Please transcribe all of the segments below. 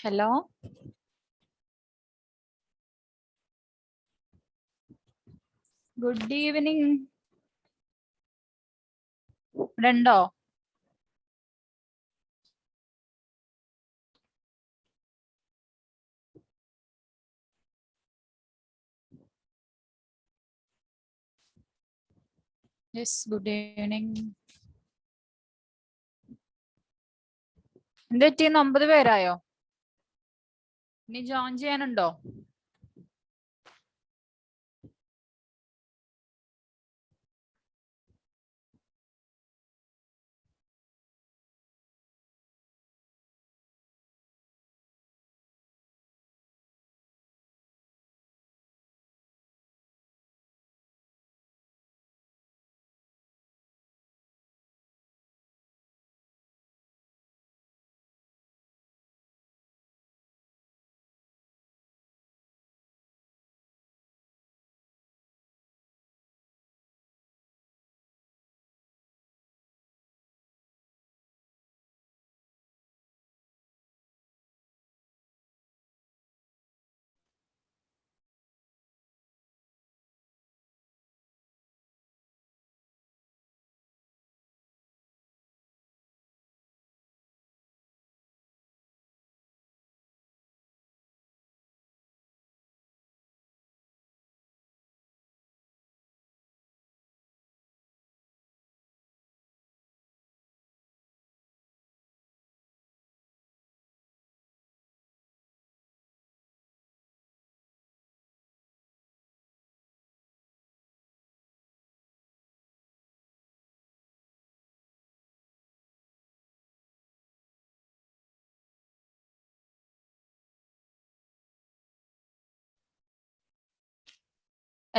Hello, good evening. ഇവിടെ ഉണ്ടോ? Yes, good evening. എന്ത് പറ്റി? 50 പേരായോ? ഇനി ജോയിൻ ചെയ്യാനുണ്ടോ?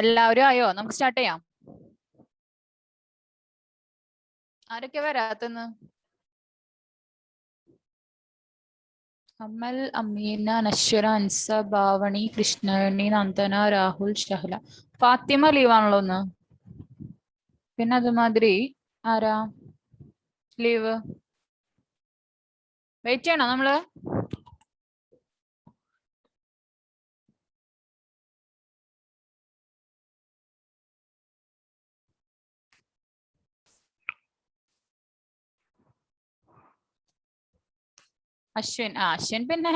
എല്ലാവരും ആയോ? നമുക്ക് സ്റ്റാർട്ട് ചെയ്യാം. ആരൊക്കെ വരാത്തെന്ന്? അമൽ, അമീന, നശ്വര, അൻസ, ഭാവണി, കൃഷ്ണവേണി, നന്ദന, രാഹുൽ, ഷഹല. ഫാത്തിമ ലീവാണല്ലോ ഒന്ന്. പിന്നെ അതുമാതിരി ആരാ ലീവ്? വെയിറ്റ് ചെയ്യണോ നമ്മള്? അശ്വിൻ. അശ്വിൻ പിന്നെ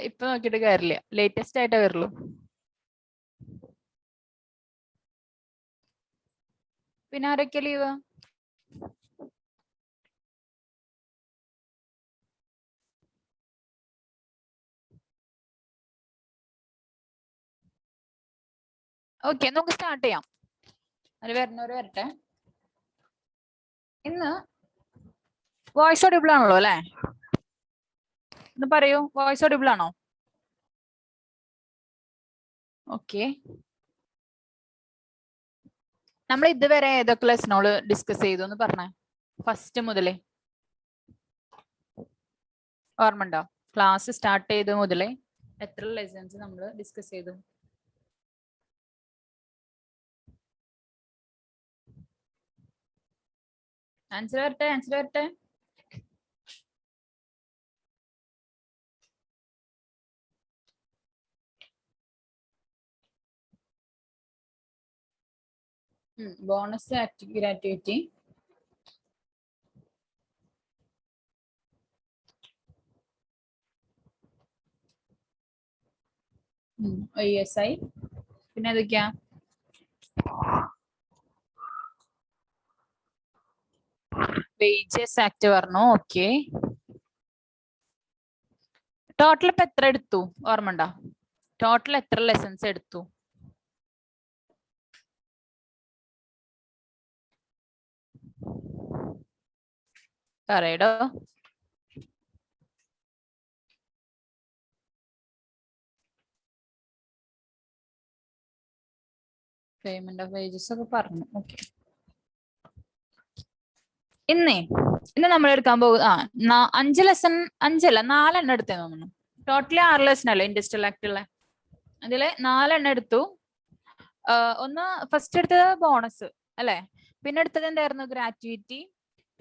ഇപ്പൊ നോക്കിയിട്ട് കാര്യമില്ല, ലേറ്റസ്റ്റ് ആയിട്ടേ വരുള്ളൂ. പിന്നെ ആരൊക്കെ ലീവ്? ഓക്കെ, നമുക്ക് സ്റ്റാർട്ട് ചെയ്യാം. അത് വരുന്നവര് വരട്ടെ. ഇന്ന് വോയിസ് ഓഡിബിൾ ആണല്ലോ അല്ലെ? ഒന്ന് പറയൂ, വോയിസ് ഓഡിബിൾ ആണോ? ഓക്കെ. നമ്മൾ ഇതുവരെ ഏതൊക്കെ ലെസനോള് ഡിസ്കസ് ചെയ്തു എന്ന് പറഞ്ഞേ, ഫസ്റ്റ് മുതലേ ഓർമ്മ ഉണ്ടോ? ക്ലാസ് സ്റ്റാർട്ട് ചെയ്ത് മുതലേ എത്ര ലെസൺസ് നമ്മൾ ഡിസ്കസ് ചെയ്തു? ആൻസർ വരട്ടെ, ആൻസർ വരട്ടെ. ബോണസ് ആക്ടിവിറ്റി, ISI, പിന്നെ ഏതൊക്കെയാ? വേജസ് ആക്ട് പറഞ്ഞു. ഓക്കെ. ടോട്ടൽ ഇപ്പൊ എത്ര എടുത്തു ഓർമ്മ ഉണ്ടോ? ടോട്ടൽ എത്ര ലെസൺസ് എടുത്തു? പറയടോ. പേയ്മെന്റ് ഓഫ് വേജസ് ഒക്കെ പറഞ്ഞു. ഓക്കെ. ഇന്ന് നമ്മൾ എടുക്കാൻ പോകും 5 ലെസൺ, 5 അല്ല 4 എണ്ണം എടുത്തേ തോന്നുന്നു. ടോട്ടലി 6 ലെസൺ അല്ലേ ഇൻഡസ്ട്രിയൽ ആക്ട് ഉള്ള? അതില് 4 എണ്ണം എടുത്തു. ഒന്ന് ഫസ്റ്റ് എടുത്തത് ബോണസ് അല്ലെ? പിന്നെ എടുത്തത് എന്തായിരുന്നു? ഗ്രാറ്റുവിറ്റി.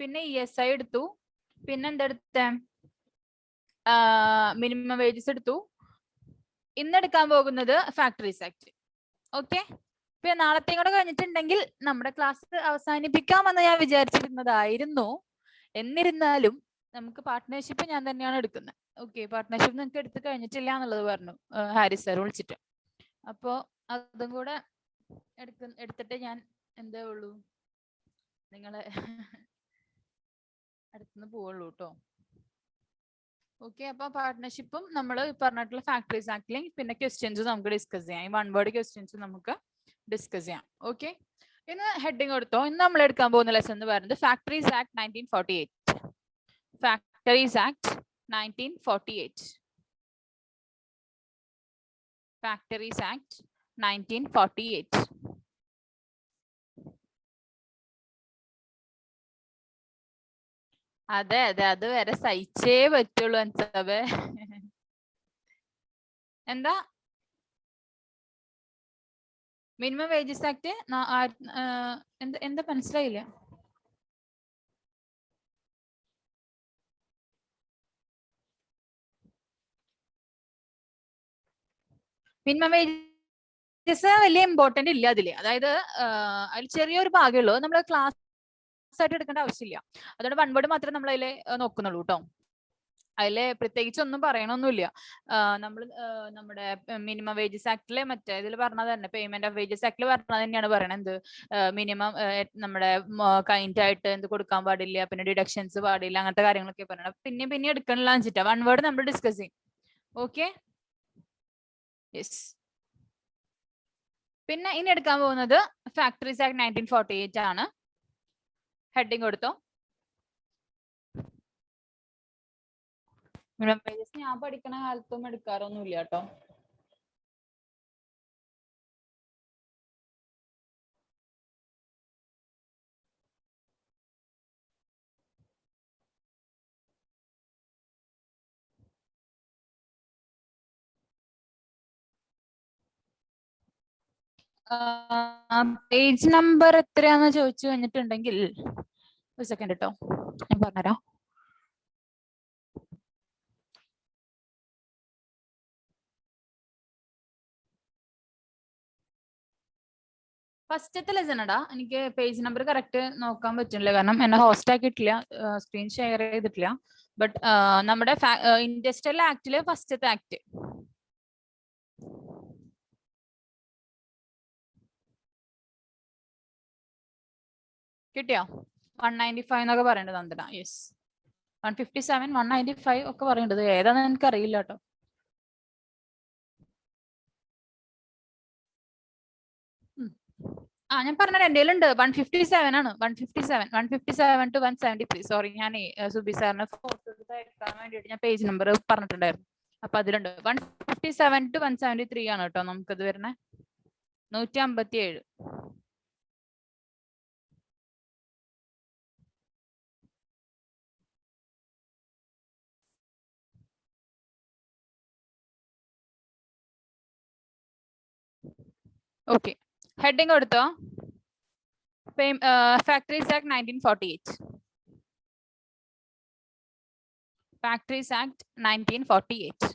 പിന്നെ ESI എടുത്തു. പിന്നെ എന്തെടുത്ത? മിനിമം വേജസ് എടുത്തു. ഇന്ന് എടുക്കാൻ പോകുന്നത് ഫാക്ടറീസ് ആക്ട്. ഓക്കെ, ഇപ്പൊ നാളത്തെയും കൂടെ കഴിഞ്ഞിട്ടുണ്ടെങ്കിൽ നമ്മുടെ ക്ലാസ് അവസാനിപ്പിക്കാമെന്ന് ഞാൻ വിചാരിച്ചിരുന്നതായിരുന്നു. എന്നിരുന്നാലും നമുക്ക് പാർട്ട്ണർഷിപ്പ് ഞാൻ തന്നെയാണ് എടുക്കുന്നത്. ഓക്കെ, പാർട്ട്ണർഷിപ്പ് നിങ്ങൾക്ക് എടുത്ത് കഴിഞ്ഞിട്ടില്ല എന്നുള്ളത് പറഞ്ഞു ഹാരിസ് സാർ വിളിച്ചിട്ട്. അപ്പോ അതും കൂടെ എടുത്തിട്ട് ഞാൻ എന്തേ ഉള്ളൂ നിങ്ങളെ അടുത്തുനിന്ന് പോവുള്ളൂ കേട്ടോ. ഓക്കെ, അപ്പൊ പാർട്ട്ണർഷിപ്പും നമ്മൾ പറഞ്ഞിട്ടുള്ള ഫാക്ടറീസ് ആക്ടിലും പിന്നെ ക്വസ്റ്റ്യൻസ് നമുക്ക് ഡിസ്കസ് ചെയ്യാം. ഈ 1 വേർഡ് ക്വസ്റ്റ്യൻസ് നമുക്ക് ഡിസ്കസ് ചെയ്യാം. ഓക്കെ, ഇന്ന് ഹെഡിങ് കൊടുത്തോ. ഇന്ന് നമ്മൾ എടുക്കാൻ പോകുന്ന ലെസൺ എന്ന് പറയുന്നത് factories act 1948. Factories act 1948. Factories act 1948. അതെ അതെ, അത് വരെ സഹിച്ചേ പറ്റുള്ളൂ അൻസാബേ. എന്താ മിനിമം വേജസ് ആക്ട് എന്താ മനസ്സിലായില്ല. മിനിമം വേജസ് വലിയ ഇമ്പോർട്ടന്റ് ഇല്ല അതില്. അതായത് അതിൽ ചെറിയൊരു ഭാഗമുള്ളൂ, നമ്മൾ ക്ലാസ് ആയിട്ട് എടുക്കേണ്ട ആവശ്യമില്ല. അതുകൊണ്ട് 1 വേർഡ് മാത്രമേ നമ്മൾ അതിൽ നോക്കുന്നുള്ളൂ കേട്ടോ. അതില് പ്രത്യേകിച്ച് ഒന്നും പറയണമൊന്നുമില്ല. നമ്മൾ നമ്മുടെ മിനിമം വേജസ് ആക്ടില് മറ്റേ ഇതിൽ പറഞ്ഞത് തന്നെ, പേയ്മെന്റ് ഓഫ് വേജസ് ആക്ടിൽ പറഞ്ഞത് തന്നെയാണ് പറയണത്. എന്ത് മിനിമം നമ്മുടെ കൈൻഡ് ആയിട്ട് എന്ത് കൊടുക്കാൻ പാടില്ല, പിന്നെ ഡിഡക്ഷൻസ് പാടില്ല, അങ്ങനത്തെ കാര്യങ്ങളൊക്കെ പറയണം. പിന്നെ എടുക്കണില്ല വെച്ചിട്ടാ 1 വേർഡ് നമ്മൾ ഡിസ്കസ് ചെയ്യും. Okay, yes. പിന്നെ ഇനി എടുക്കാൻ പോകുന്നത് ഫാക്ടറീസ് ആക്ട് 1948 ആണ്. ഹെഡിങ് കൊടുത്തോ. മിനിമം വേജസ് ഞാൻ പഠിക്കണ കാലത്തൊന്നും എടുക്കാറൊന്നുമില്ല കേട്ടോ. പേജ് നമ്പർ എത്രയാന്ന് ചോദിച്ചു കഴിഞ്ഞിട്ടുണ്ടെങ്കിൽ ഒരു സെക്കൻഡ് കേട്ടോ, ഞാൻ പറഞ്ഞുതരാം. ഫസ്റ്റത്തെ ലെസൺ ഇടാ. എനിക്ക് പേജ് നമ്പർ കറക്റ്റ് നോക്കാൻ പറ്റില്ല, കാരണം എന്നെ ഹോസ്റ്റ് ആക്കിയിട്ടില്ല, സ്ക്രീൻ ഷെയർ ചെയ്തിട്ടില്ല. ബട്ട് നമ്മുടെ ഇൻഡസ്ട്രിയൽ ആക്ടില് ഫസ്റ്റത്തെ ആക്ട്. കിട്ടിയോ? 195 എന്നൊക്കെ പറയേണ്ടത് നന്ദന. യെസ്, 157 195 ഒക്കെ പറയേണ്ടത് ഏതാന്ന് എനിക്ക് അറിയില്ല കേട്ടോ. ഞാൻ പറഞ്ഞ എൻ്റെ കയ്യിലുണ്ട്. 157 ആണ്. 157 to 173. സോറി, ഞാൻ സുബി സാറിന് ഫോട്ടോ എടുത്ത് അയക്കാൻ വേണ്ടിയിട്ട് ഞാൻ പേജ് നമ്പർ പറഞ്ഞിട്ടുണ്ടായിരുന്നു. അപ്പൊ അതിലുണ്ട് 157 to 173 ആണ് കേട്ടോ നമുക്കത് വരണേ. 157. ഓക്കെ, ഹെഡിങ് കൊടുത്തോ. Factories act 1948. Factories act 1948.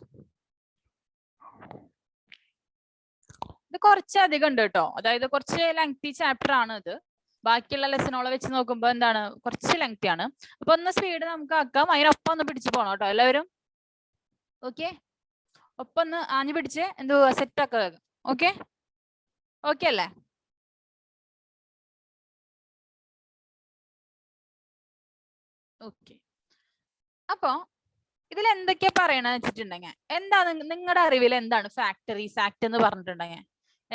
ഇത് കുറച്ചധികം ഉണ്ട് കേട്ടോ. അതായത് കുറച്ച് ലെങ്തി ചാപ്റ്റർ ആണ് ഇത്. ബാക്കിയുള്ള ലെസണോളെ വെച്ച് നോക്കുമ്പോൾ എന്താണ്, കുറച്ച് ലെങ്തി ആണ്. അപ്പൊ ഒന്ന് സ്പീഡ് നമുക്ക് ആക്കാം. അതിനൊപ്പം ഒന്ന് പിടിച്ചു പോണം കേട്ടോ എല്ലാവരും. ഓക്കെ, ഒപ്പം ഒന്ന് ആഞ്ഞു പിടിച്ച് എന്തോ സെറ്റ് ആക്കുക. ഓക്കെ, ഓക്കെ അല്ലേ? ഓക്കെ, അപ്പൊ ഇതിൽ എന്തൊക്കെയാ പറയണെന്ന് വെച്ചിട്ടുണ്ടെങ്കിൽ, എന്താണ് നിങ്ങളുടെ അറിവിൽ എന്താണ് ഫാക്ടറീസ് ആക്ട് എന്ന് പറഞ്ഞിട്ടുണ്ടെങ്കിൽ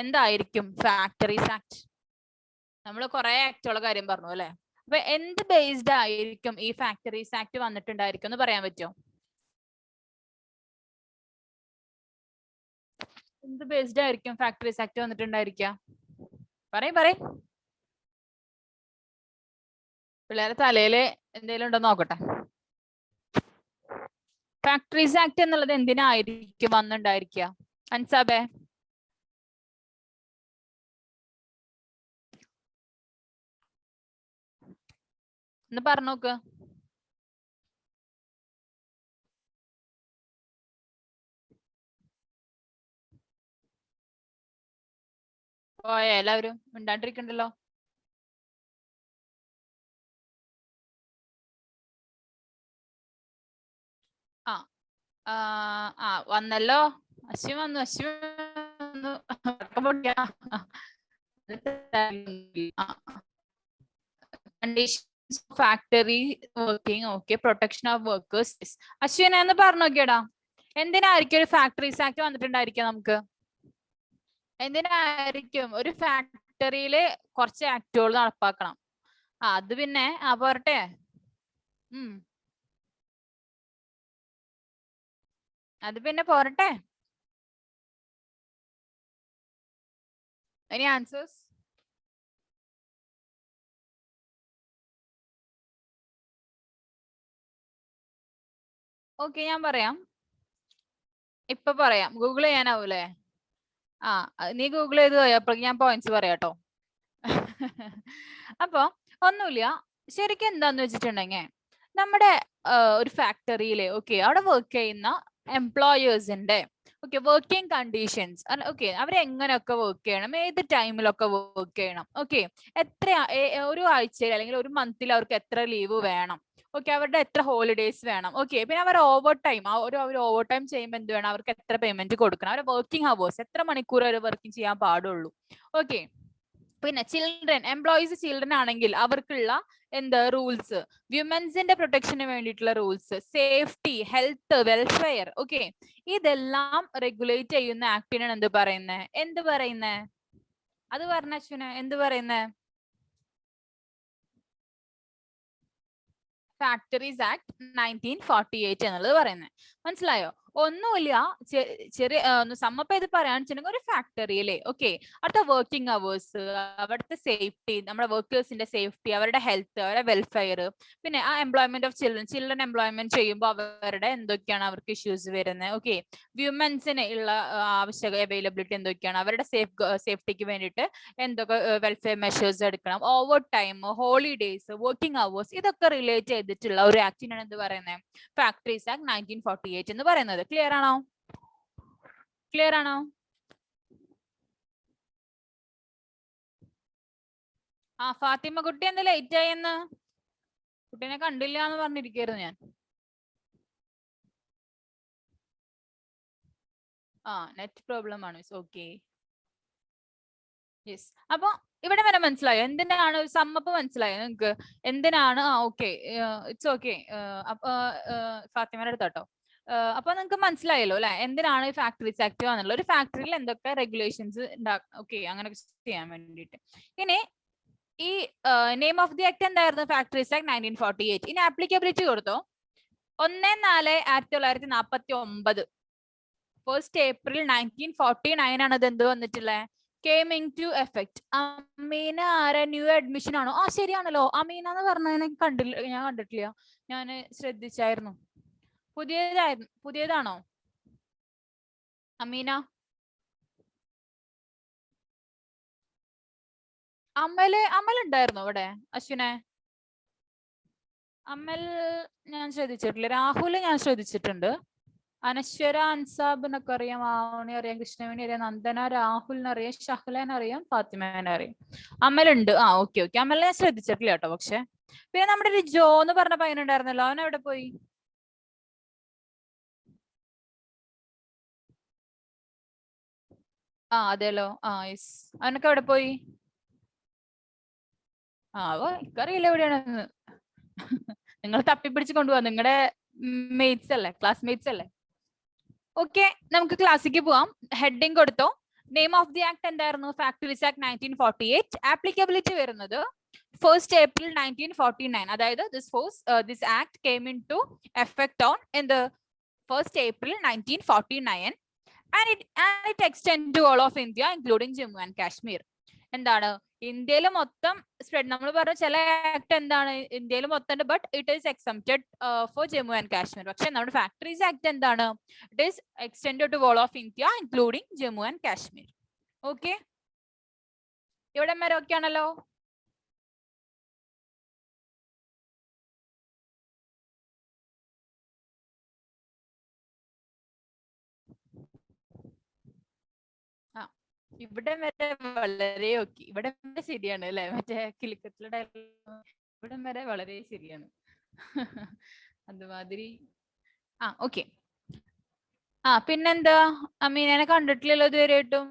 എന്തായിരിക്കും ഫാക്ടറീസ് ആക്ട്? നമ്മൾ കുറെ ആക്ടുകളുടെ കാര്യം പറഞ്ഞു അല്ലെ. അപ്പൊ എന്ത് ബേസ്ഡ് ആയിരിക്കും ഈ ഫാക്ടറീസ് ആക്ട് വന്നിട്ടുണ്ടായിരിക്കും എന്ന് പറയാൻ പറ്റുമോ? എന്ത് ബേസ്ഡ് ആയിരിക്കും ഫാക്ടറീസ് ആക്ട് വന്നിട്ടുണ്ടായിരിക്കുക? പറയും. പിള്ളേരെ തലയില് എന്തെങ്കിലും ഉണ്ടോ നോക്കട്ടെ. ഫാക്ടറീസ് ആക്ട് എന്നുള്ളത് എന്തിനായിരിക്കും വന്നിട്ടുണ്ടായിരിക്കുക അൻസാബേ? ഒന്ന് പറഞ്ഞു നോക്ക്. പോയ എല്ലാവരും മിണ്ടാണ്ടിരിക്കണ്ടല്ലോ. ആ വന്നല്ലോ. അശ്വിൻ വന്നു, അശ്വിൻ വന്നു. Conditions factory working, okay. Protection of workers. Ashwin എന്ന് പറഞ്ഞു നോക്കിയടാ, എന്തിനായിരിക്കും ഒരു ഫാക്ടറീസ് ആക്ട് വന്നിട്ടുണ്ടായിരിക്കാം നമുക്ക്? എന്തിനായിരിക്കും ഒരു ഫാക്ടറിയില് കുറച്ച് ആക്ടുകൾ നടപ്പാക്കണം? അത് പിന്നെ പോരട്ടെ. അത് പിന്നെ പോരട്ടെ. Any answers? ഓക്കെ, ഞാൻ പറയാം. ഇപ്പൊ പറയാം. ഗൂഗിൾ ചെയ്യാനാവൂലേ? നീ ഗൂഗിൾ ചെയ്ത് പോയപ്പോ ഞാൻ പോയിന്റ്സ് പറയാട്ടോ. അപ്പൊ ഒന്നുമില്ല. ശരിക്കും എന്താന്ന് വെച്ചിട്ടുണ്ടെങ്കിൽ നമ്മുടെ ഒരു ഫാക്ടറിയിലെ അവിടെ വർക്ക് ചെയ്യുന്ന എംപ്ലോയേഴ്സിന്റെ വർക്കിംഗ് കണ്ടീഷൻസ്, ഓക്കെ, അവരെങ്ങനെയൊക്കെ വർക്ക് ചെയ്യണം, ഏത് ടൈമിലൊക്കെ വർക്ക് ചെയ്യണം, ഓക്കെ, എത്ര ഒരു ആഴ്ചയിൽ അല്ലെങ്കിൽ ഒരു മന്തിൽ അവർക്ക് എത്ര ലീവ് വേണം, ഓക്കെ, അവരുടെ എത്ര ഹോളിഡേയ്സ് വേണം, ഓക്കെ, പിന്നെ അവർ ഓവർ ടൈം അവർ ഓവർ ടൈം ചെയ്യുമ്പോൾ എന്ത് വേണം, അവർക്ക് എത്ര പേയ്മെന്റ് കൊടുക്കണം, അവരുടെ വർക്കിംഗ് അവേഴ്സ് എത്ര മണിക്കൂർ അവർ വർക്കിംഗ് ചെയ്യാൻ പാടുള്ളൂ, ഓക്കെ. പിന്നെ ചിൽഡ്രൻ, എംപ്ലോയീസ് ചിൽഡ്രൻ ആണെങ്കിൽ അവർക്കുള്ള എന്താ റൂൾസ്, വിമൻസിന്റെ പ്രൊട്ടക്ഷന് വേണ്ടിയിട്ടുള്ള rules, safety, health, welfare, okay, ഇതെല്ലാം റെഗുലേറ്റ് ചെയ്യുന്ന ആക്ടിനാണ് എന്ത് പറയുന്നത്? അത് പറഞ്ഞ അശ്വിന് എന്ത് പറയുന്നത്? ഫാക്ടറീസ് ആക്ട് 1948 എന്നുള്ളത് പറയുന്നത്. മനസ്സിലായോ? ഒന്നുമില്ല, ചെറിയ സമ്മപ്പ് ചെയ്ത് പറയാണെന്നുവെച്ചിട്ടുണ്ടെങ്കിൽ ഒരു ഫാക്ടറിയിലെ അടുത്ത വർക്കിംഗ് അവേഴ്സ്, അവിടുത്തെ സേഫ്റ്റി, നമ്മുടെ വർക്കേഴ്സിന്റെ സേഫ്റ്റി, അവരുടെ ഹെൽത്ത്, അവരുടെ വെൽഫെയർ, പിന്നെ ആ എംപ്ലോയ്മെന്റ് ഓഫ് ചിൽഡ്രൻ എംപ്ലോയ്മെന്റ് ചെയ്യുമ്പോൾ അവരുടെ എന്തൊക്കെയാണ് അവർക്ക് ഇഷ്യൂസ് വരുന്നത്, വ്യൂമൻസിന് ഉള്ള ആവശ്യക അവൈലബിലിറ്റി എന്തൊക്കെയാണ്, അവരുടെ സേഫ്റ്റിക്ക് വേണ്ടിയിട്ട് എന്തൊക്കെ വെൽഫെയർ മെഷേഴ്സ് എടുക്കണം, over time, holidays, working hours, ഇതൊക്കെ റിലേറ്റ് ചെയ്തിട്ടുള്ള ഒരു ആക്ടിനാണ് എന്ത് പറയുന്നത്? ഫാക്ടറീസ് ആക്ട് 1948 എന്ന് പറയുന്നത്. ക്ലിയർ ആണോ? ഫാത്തിമ കുട്ടി എന്താ ലേറ്റ് ആയെന്ന്? കുട്ടീനെ കണ്ടില്ല എന്ന് പറഞ്ഞിരിക്കായിരുന്നു ഞാൻ. നെറ്റ് പ്രോബ്ലം ആണ്. Okay, yes. അപ്പൊ ഇവിടെ വരെ മനസ്സിലായോ എന്തിനാണ് സമ്മപ്പ്? മനസ്സിലായോ നിങ്ങൾക്ക് എന്തിനാണ്? Okay, it's okay. അപ്പൊ ഫാത്തിമയുടെ അടുത്തോട്ടോ. അപ്പൊ നിങ്ങൾക്ക് മനസ്സിലായല്ലോ അല്ലെ എന്തിനാണ് ഫാക്ടറീസ് ആക്ട് വന്നുള്ളത്, ഒരു ഫാക്ടറിയിൽ എന്തൊക്കെ റെഗുലേഷൻസ് അങ്ങനെ ചെയ്യാൻ വേണ്ടിയിട്ട്. ഇനി ഈ നെയിം ഓഫ് ദി ആക്ട് എന്തായിരുന്നു? Factories act 1948. ഇനി ആപ്ലിക്കബിലിറ്റി കൊടുത്തോ. 1/4/1949, 1st April 1949 ആണ് ഇത് എന്ത് വന്നിട്ടുള്ളത്? Came into effect. അമീന ആരാ? ന്യൂ അഡ്മിഷൻ ആണോ? ശരിയാണല്ലോ. അമീന എന്ന് പറഞ്ഞതിനെ ഞാൻ കണ്ടിട്ടില്ല. ഞാൻ ശ്രദ്ധിച്ചായിരുന്നു. പുതിയതാണോ അമീന? അമൽ ഉണ്ടായിരുന്നോ ഇവിടെ അശ്വിനെ? അമൽ ഞാൻ ശ്രദ്ധിച്ചിട്ടില്ല. രാഹുൽ ഞാൻ ശ്രദ്ധിച്ചിട്ടുണ്ട്. അനശ്വര, അൻസാബിനൊക്കെ അറിയാം, ആവണി അറിയാം, കൃഷ്ണവേണി അറിയാം, നന്ദന, രാഹുലിനെ അറിയാം, ഷഹ്ലേനെ അറിയാം, ഫാത്തിമേനെ അറിയാം. അമലുണ്ട്. ഓക്കെ. അമലിനെ ഞാൻ ശ്രദ്ധിച്ചിട്ടില്ല കേട്ടോ. പക്ഷെ പിന്നെ നമ്മുടെ ഒരു ജോ എന്ന് പറഞ്ഞ പയ്യനുണ്ടായിരുന്നല്ലോ, അവൻ എവിടെ പോയി? അതെല്ലോ. യെസ്. അവനൊക്കെ എവിടെ പോയി? എനിക്കറിയില്ല എവിടെയാണെന്ന്. നിങ്ങൾ തപ്പിപ്പിടിച്ച് കൊണ്ടുപോവാ, നിങ്ങളുടെ മേറ്റ്സ് അല്ലേ, ക്ലാസ്മേറ്റ്സ് അല്ലേ? ഓക്കെ, നമുക്ക് ക്ലാസ്സിക്ക് പോവാം. ഹെഡിങ് കൊടുത്തോ. നെയിം ഓഫ് ദി ആക്ട് എന്തായിരുന്നു? Factories act 1948. ആപ്ലിക്കബിലിറ്റി വരുന്നത് 1st April 1949. അതായത് this act came into effect on in the 1st April 1949 and it extend to all of India including Jammu and Kashmir. എന്താണ്? ഇന്ത്യയിൽ മൊത്തം spread. നമ്മൾ പറഞ്ഞ ചില act എന്താണ് ഇന്ത്യയിൽ മൊത്തം ഉണ്ട്, but it is exempted for Jammu and Kashmir. പക്ഷെ നമ്മുടെ ഫാക്ടറീസ് ആക്ട് എന്താണ്? It is extended to all of India including Jammu and Kashmir. Okay, ഇവിടെ വരെ ഓക്കെ ആണല്ലോ? ഇവിടെ വരെ വളരെ ഓക്കെ, ഇവിടെ വരെ ശരിയാണ് അല്ലെ, മറ്റേ കിളിക്കത്തിലെ ഇവിടെ വരെ വളരെ ശരിയാണ്. അതുമാതിരി ഓക്കെ. പിന്നെന്താ അമീനെ കണ്ടിട്ടില്ലല്ലോ ഇതുവരെയായിട്ടും.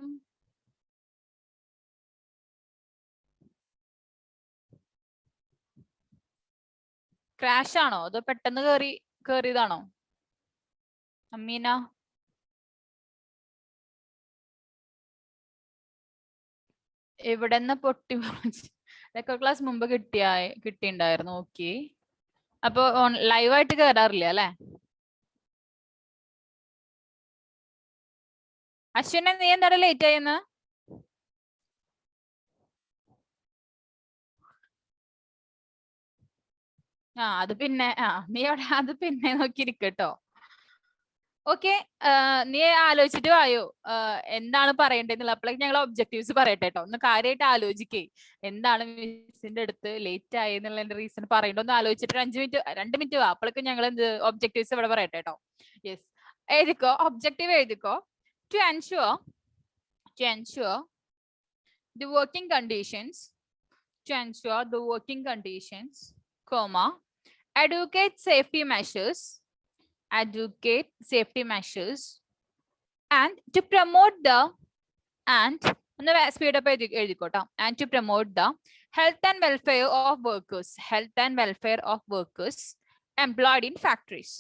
ക്രാഷ് ആണോ അതോ പെട്ടെന്ന് കേറിയതാണോ അമീന? എവിടെന്ന് പൊട്ടി റെക്കോർഡ് ക്ലാസ് മുമ്പ് കിട്ടിണ്ടായിരുന്നു. ഓക്കെ, അപ്പൊ ലൈവായിട്ട് കേറാറില്ല അല്ലെ? അശ്വിനെ നീ എന്താണ് ലേറ്റ് ആയെന്ന്? അത് പിന്നെ നീ അവിടെ അത് പിന്നെ നോക്കിയിരിക്കട്ടോ. ഓക്കെ, നീ ആലോചിച്ചിട്ട് വായോ എന്താണ് പറയേണ്ടതെന്നുള്ള. അപ്പോഴേക്ക് ഞങ്ങൾ ഒബ്ജക്റ്റീവ്സ് പറയട്ടെ കേട്ടോ. ഒന്ന് കാര്യമായിട്ട് ആലോചിക്കേ, എന്താണ് മിസ്സിന്റെ അടുത്ത് ലേറ്റ് ആയെന്നുള്ള റീസൺ പറയണ്ടോ ഒന്ന് ആലോചിച്ചിട്ട് 5 മിനിറ്റ് 2 മിനിറ്റ് അപ്പോഴേക്കും ഞങ്ങൾ എന്ത് ഒബ്ജക്റ്റീവ്സ് ഇവിടെ പറയട്ടെ കേട്ടോ. യെസ്, എഴുതിക്കോ, ഒബ്ജക്റ്റീവ് എഴുതിക്കോ. To ensure the working conditions, comma, advocate safety measures, and to promote the and to promote the health and welfare of workers employed in factories.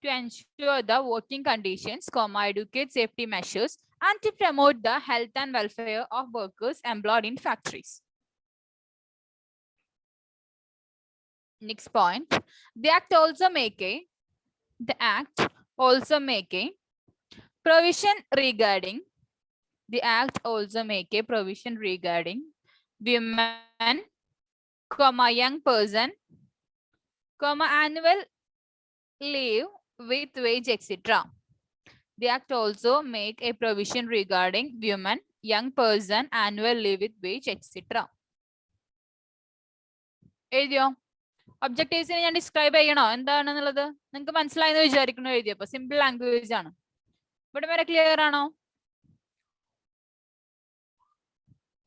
To ensure the working conditions, educate safety measures, and to promote the health and welfare of workers employed in factories. Next point, the act also make a provision regarding women, young person, annual leave with wage, etc. The act also make a provision regarding women, young person, annual leave with wage, etc. എഴുതിയോ? ഒബ്ജക്റ്റീവ്സിനെ ഞാൻ describe ചെയ്യണോ എന്താണെന്നുള്ളത്? നിങ്ങൾക്ക് മനസ്സിലായെന്ന് വിചാരിക്കണോ എഴുതിയപ്പോ? Simple language ആണ്. ഇവിടെ വരെ clear ആണോ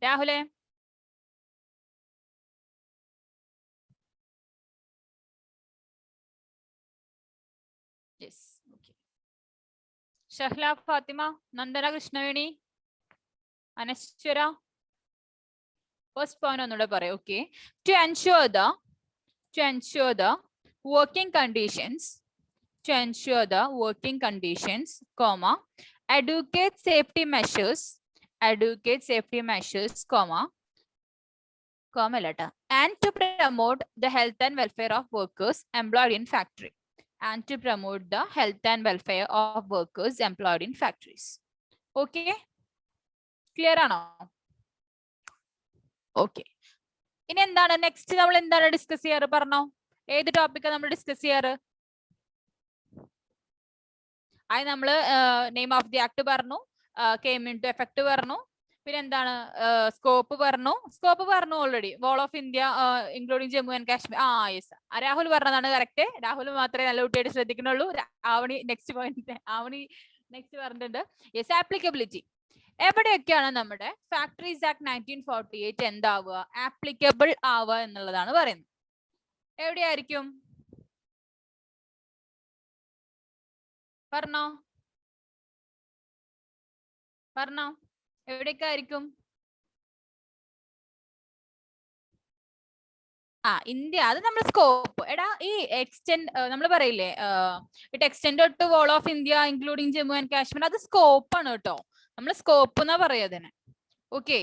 രാഹുലേ? Yes, okay. Shahla, Fathima, Nandana, Krishnaveni, Anaswara, first point ഒന്നുകൂടെ പറയാം. Okay, to ensure the working conditions, comma, educate safety measures, comma, and to promote the health and welfare of workers employed in factories. Okay, clear ആണോ? Okay, ഇനി എന്താണ് next നമ്മൾ എന്താണ് discuss ചെയ്യാറ്? പറഞ്ഞോ, ഏത് ടോപ്പിക്കാണ് നമ്മൾ ഡിസ്കസ് ചെയ്യാറ്? നമ്മള് നെയിം ഓഫ് ദി ആക്ട് പറഞ്ഞു, കെയിം ഇൻ ടു എഫക്ട് പറഞ്ഞു, പിന്നെ എന്താണ് സ്കോപ്പ് പറഞ്ഞു already. Whole of India including Jammu and Kashmir. Yes, Rahul പറഞ്ഞതാണ് കറക്റ്റ്. രാഹുൽ മാത്രമേ നല്ല കുട്ടിയായിട്ട് ശ്രദ്ധിക്കുന്നുള്ളൂ. ആവണി നെക്സ്റ്റ് പറഞ്ഞിട്ടുണ്ട്. Yes, applicability. എവിടെയൊക്കെയാണ് നമ്മുടെ ഫാക്ടറീസ് ആക്ട് 1948 എന്താവുക, ആപ്ലിക്കബിൾ ആവുക എന്നുള്ളതാണ് പറയുന്നത്. എവിടെയായിരിക്കും പറഞ്ഞോ? എവിടെയൊക്കെ ആയിരിക്കും? ഇന്ത്യ, അത് നമ്മൾ സ്കോപ്പ്. എടാ, ഈ എക്സ്റ്റെൻഡ് നമ്മൾ പറയില്ലേ, it extend to whole of India including Jammu and Kashmir, അത് സ്കോപ്പ് ആണ് കേട്ടോ. നമ്മൾ സ്കോപ്പ് എന്നാ പറയാ അതിനെ. ഓക്കെ,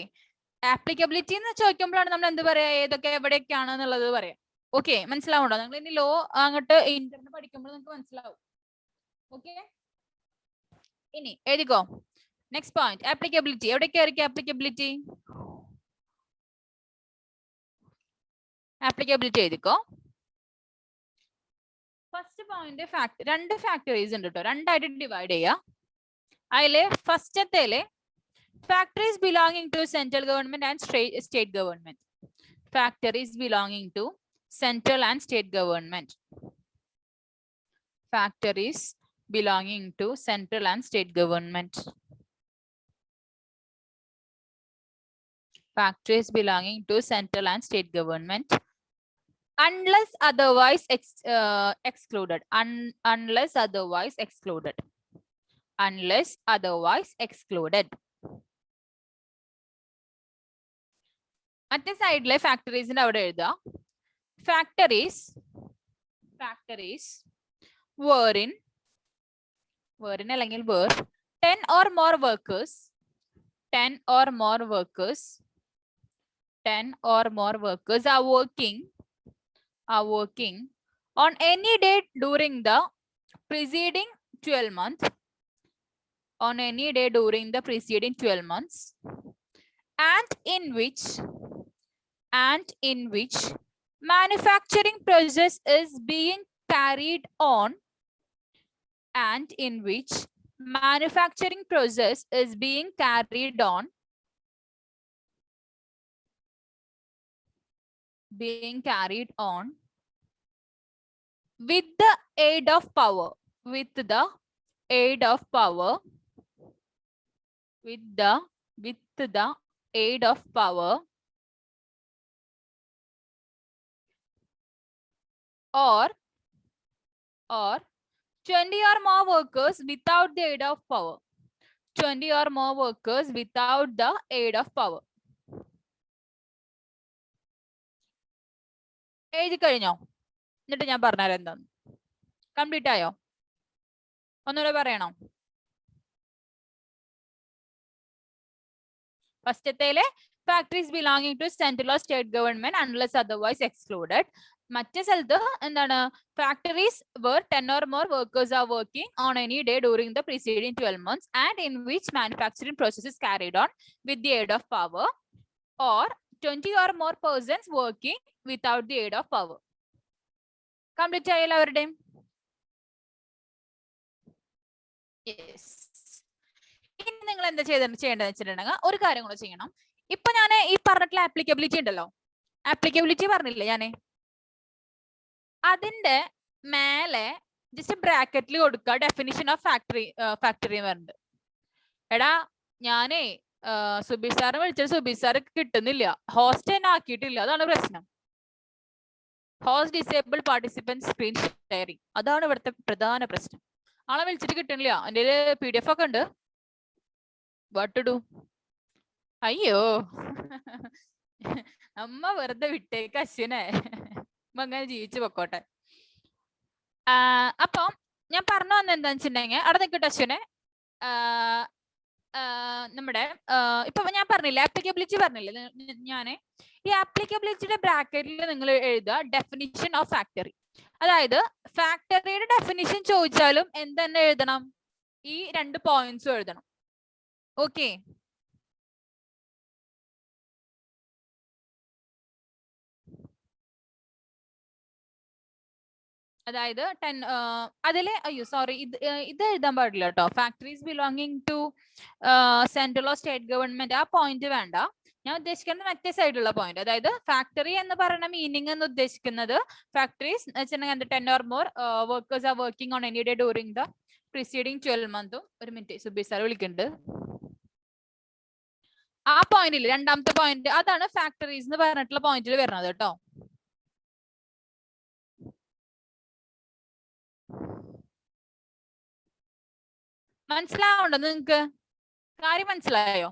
ആപ്ലിക്കബിലിറ്റി എന്ന് ചോദിക്കുമ്പോഴാണ് നമ്മൾ എന്ത് പറയാ, ഏതൊക്കെ എവിടെയൊക്കെയാണ് എന്നുള്ളത് പറയാം. ഓക്കെ, മനസ്സിലാവുണ്ടോ? നിങ്ങൾ ഇനി ലോ അങ്ങോട്ട് ഇന്റർന് പഠിക്കുമ്പോൾ നിങ്ങൾക്ക് മനസ്സിലാവും. ഓക്കെ, ഇനി എഴുതിക്കോ. Next point, applicability. എവിടെയൊക്കെ ആയിരിക്കും ആപ്ലിക്കബിലിറ്റി? എഴുതിക്കോ. ഫസ്റ്റ് പോയിന്റ്, രണ്ട് ഫാക്ടറീസ് ഉണ്ട് കേട്ടോ, രണ്ടായിട്ട് ഡിവൈഡ് ചെയ്യാം. അതില് ഫസ്റ്റത്തേല് factories belonging to central government and state government. Factories belonging to central and state government. factories belonging to central and state government unless otherwise excluded. Unless otherwise excluded. Unless otherwise excluded. മറ്റേ സൈഡിലെ ഫാക്ടറീസിന്റെ അവിടെ എഴുതുക factories were അല്ലെങ്കിൽ were 10 or more workers 10 or more workers are working on any day during the preceding 12 months and in which manufacturing process is being carried on with the aid of power or 20 or more workers without the aid of power. 20 or more workers without the aid of power. എഴുതി കഴിഞ്ഞോ? എന്നിട്ട് ഞാൻ പറഞ്ഞുതരാം എന്താന്ന്. Complete ആയോ? ഒന്നുകൂടെ പറയണോ? ഫസ്റ്റത്തേലെ factories belonging to central or state government unless otherwise excluded. മറ്റേ സ്ഥലത്ത് എന്താണ് factories where 10 or more workers are working on any day during the preceding 12 months and in which manufacturing process is carried on with the aid of power or 20 or more persons working without the aid of power. Complete ആയല്ലോ അവരുടെയും? Yes. ഇനി നിങ്ങൾ എന്താ ചെയ്യേണ്ടതെന്ന് വെച്ചിട്ടുണ്ടെങ്കിൽ ഒരു കാര്യം കൂടെ ചെയ്യണം. ഇപ്പൊ ഞാൻ ഈ പറഞ്ഞിട്ടുള്ള ആപ്ലിക്കബിലിറ്റി ഉണ്ടല്ലോ, ആപ്ലിക്കബിലിറ്റി പറഞ്ഞില്ലേ ഞാന്, അതിന്റെ മേലെ ജസ്റ്റ് ബ്രാക്കറ്റിൽ കൊടുക്കുക ഡെഫിനിഷൻ ഓഫ് ഫാക്ടറി പറഞ്ഞിട്ട്. എടാ ഞാനേ സുബീർ സാറിനെ വിളിച്ചത് സുബീർ സാർ കിട്ടുന്നില്ല, ഹോസ്റ്റ് തന്നെ ആക്കിയിട്ടില്ല, അതാണ് പ്രശ്നം. Host disable participant screen sharing, അതാണ് ഇവിടുത്തെ പ്രധാന പ്രശ്നം. ആളെ വിളിച്ചിട്ട് കിട്ടണില്ല. എൻ്റെ PDF ഒക്കെ ഉണ്ട്. What to do? അയ്യോ അമ്മ വെറുതെ വിട്ടേക്ക് അശ്വിനെ, അങ്ങനെ ജീവിച്ചു പൊക്കോട്ടെ. അപ്പം ഞാൻ പറഞ്ഞു വന്ന എന്താന്ന് വെച്ചിട്ടുണ്ടെങ്കിൽ അവിടെ നിൽക്കട്ടെ അശ്വിനെ. നമ്മുടെ ഇപ്പൊ ഞാൻ പറഞ്ഞില്ലേ ആപ്ലിക്കബിലിറ്റി പറഞ്ഞില്ലേ ഞാന്, ഈ ആപ്ലിക്കബിലിറ്റിയുടെ ബ്രാക്കറ്റിൽ നിങ്ങൾ എഴുതുക ഡെഫിനിഷൻ ഓഫ് ഫാക്ടറി. അതായത് ഫാക്ടറിയുടെ ഡെഫിനിഷൻ ചോദിച്ചാലും എന്തെന്നെ എഴുതണം? ഈ 2 പോയിന്റ്സും എഴുതണം. ഓക്കെ, അതായത് 10 അതിലെ അയ്യോ സോറി ഇത് എഴുതാൻ പാടില്ല കേട്ടോ. Factories belonging to central or state government ആ പോയിന്റ് വേണ്ട. ഞാൻ ഉദ്ദേശിക്കുന്നത് മറ്റേ സൈഡിലുള്ള പോയിന്റ്. അതായത് ഫാക്ടറി എന്ന് പറയുന്ന മീനിങ് എന്ന് ഉദ്ദേശിക്കുന്നത് ഫാക്ടറീസ് വെച്ചിട്ടുണ്ടെങ്കിൽ 10 or more workers are working on any day during the preceding 12 months. ഒരു മിനിറ്റ്, സുബീർ സാർ വിളിക്കുന്നുണ്ട്. ആ പോയിന്റിൽ രണ്ടാമത്തെ പോയിന്റ് അതാണ് ഫാക്ടറീസ് എന്ന് പറഞ്ഞിട്ടുള്ള പോയിന്റിൽ വരുന്നത് കേട്ടോ. മനസ്സിലാവുണ്ടോ നിങ്ങക്ക്? കാര്യം മനസ്സിലായോ?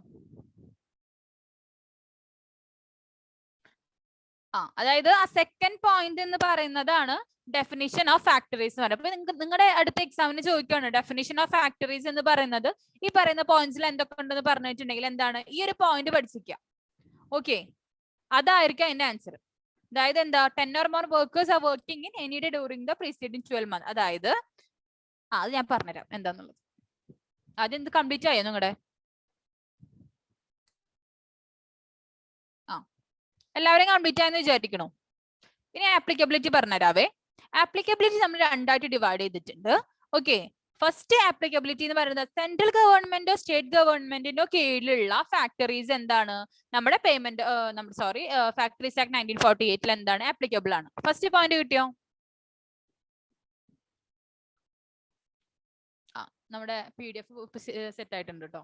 അതായത് ആ സെക്കൻഡ് പോയിന്റ് എന്ന് പറയുന്നതാണ് ഡെഫിനിഷൻ ഓഫ് ഫാക്ടറീസ് എന്ന് പറയുന്നത്. അപ്പൊ നിങ്ങളുടെ അടുത്ത എക്സാമിന് ചോദിക്കുകയാണ് ഡെഫിനിഷൻ ഓഫ് ഫാക്ടറീസ് എന്ന് പറയുന്നത് ഈ പറയുന്ന പോയിന്റ്സിൽ എന്തൊക്കെ ഉണ്ടെന്ന് പറഞ്ഞിട്ടുണ്ടെങ്കിൽ എന്താണ് ഈ ഒരു പോയിന്റ് പഠിച്ചിരിക്കുക. ഓക്കെ, അതായിരിക്കും അതിന്റെ ആൻസർ. അതായത് എന്താ 10 or more workers are working in any day during the preceding 12 months. അതായത് അത് ഞാൻ പറഞ്ഞുതരാം എന്താന്നുള്ളത്. ആദ്യം എന്ത് കംപ്ലീറ്റ് ആയോ നിങ്ങളുടെ? എല്ലാവരും കംപ്ലീറ്റ് ആയെന്ന് വിചാരിക്കണോ? ഇനി ആപ്ലിക്കബിലിറ്റി പറഞ്ഞുതരാവേ. ആപ്ലിക്കബിലിറ്റി നമ്മൾ രണ്ടായിട്ട് ഡിവൈഡ് ചെയ്തിട്ടുണ്ട്. ഓക്കെ, ഫസ്റ്റ് ആപ്ലിക്കബിലിറ്റി എന്ന് പറയുന്നത് സെൻട്രൽ ഗവൺമെന്റോ സ്റ്റേറ്റ് ഗവൺമെന്റിന്റെ കീഴിലുള്ള ഫാക്ടറീസ് എന്താണ് നമ്മുടെ പേയ്മെന്റ് ഫാക്ടറീസ് ആക്ട് 1948 എന്താണ് ആപ്ലിക്കബിൾ ആണ്. ഫസ്റ്റ് പോയിന്റ് കിട്ടിയോ? നമ്മുടെ PDF സെറ്റ് ആയിട്ടുണ്ട് കേട്ടോ.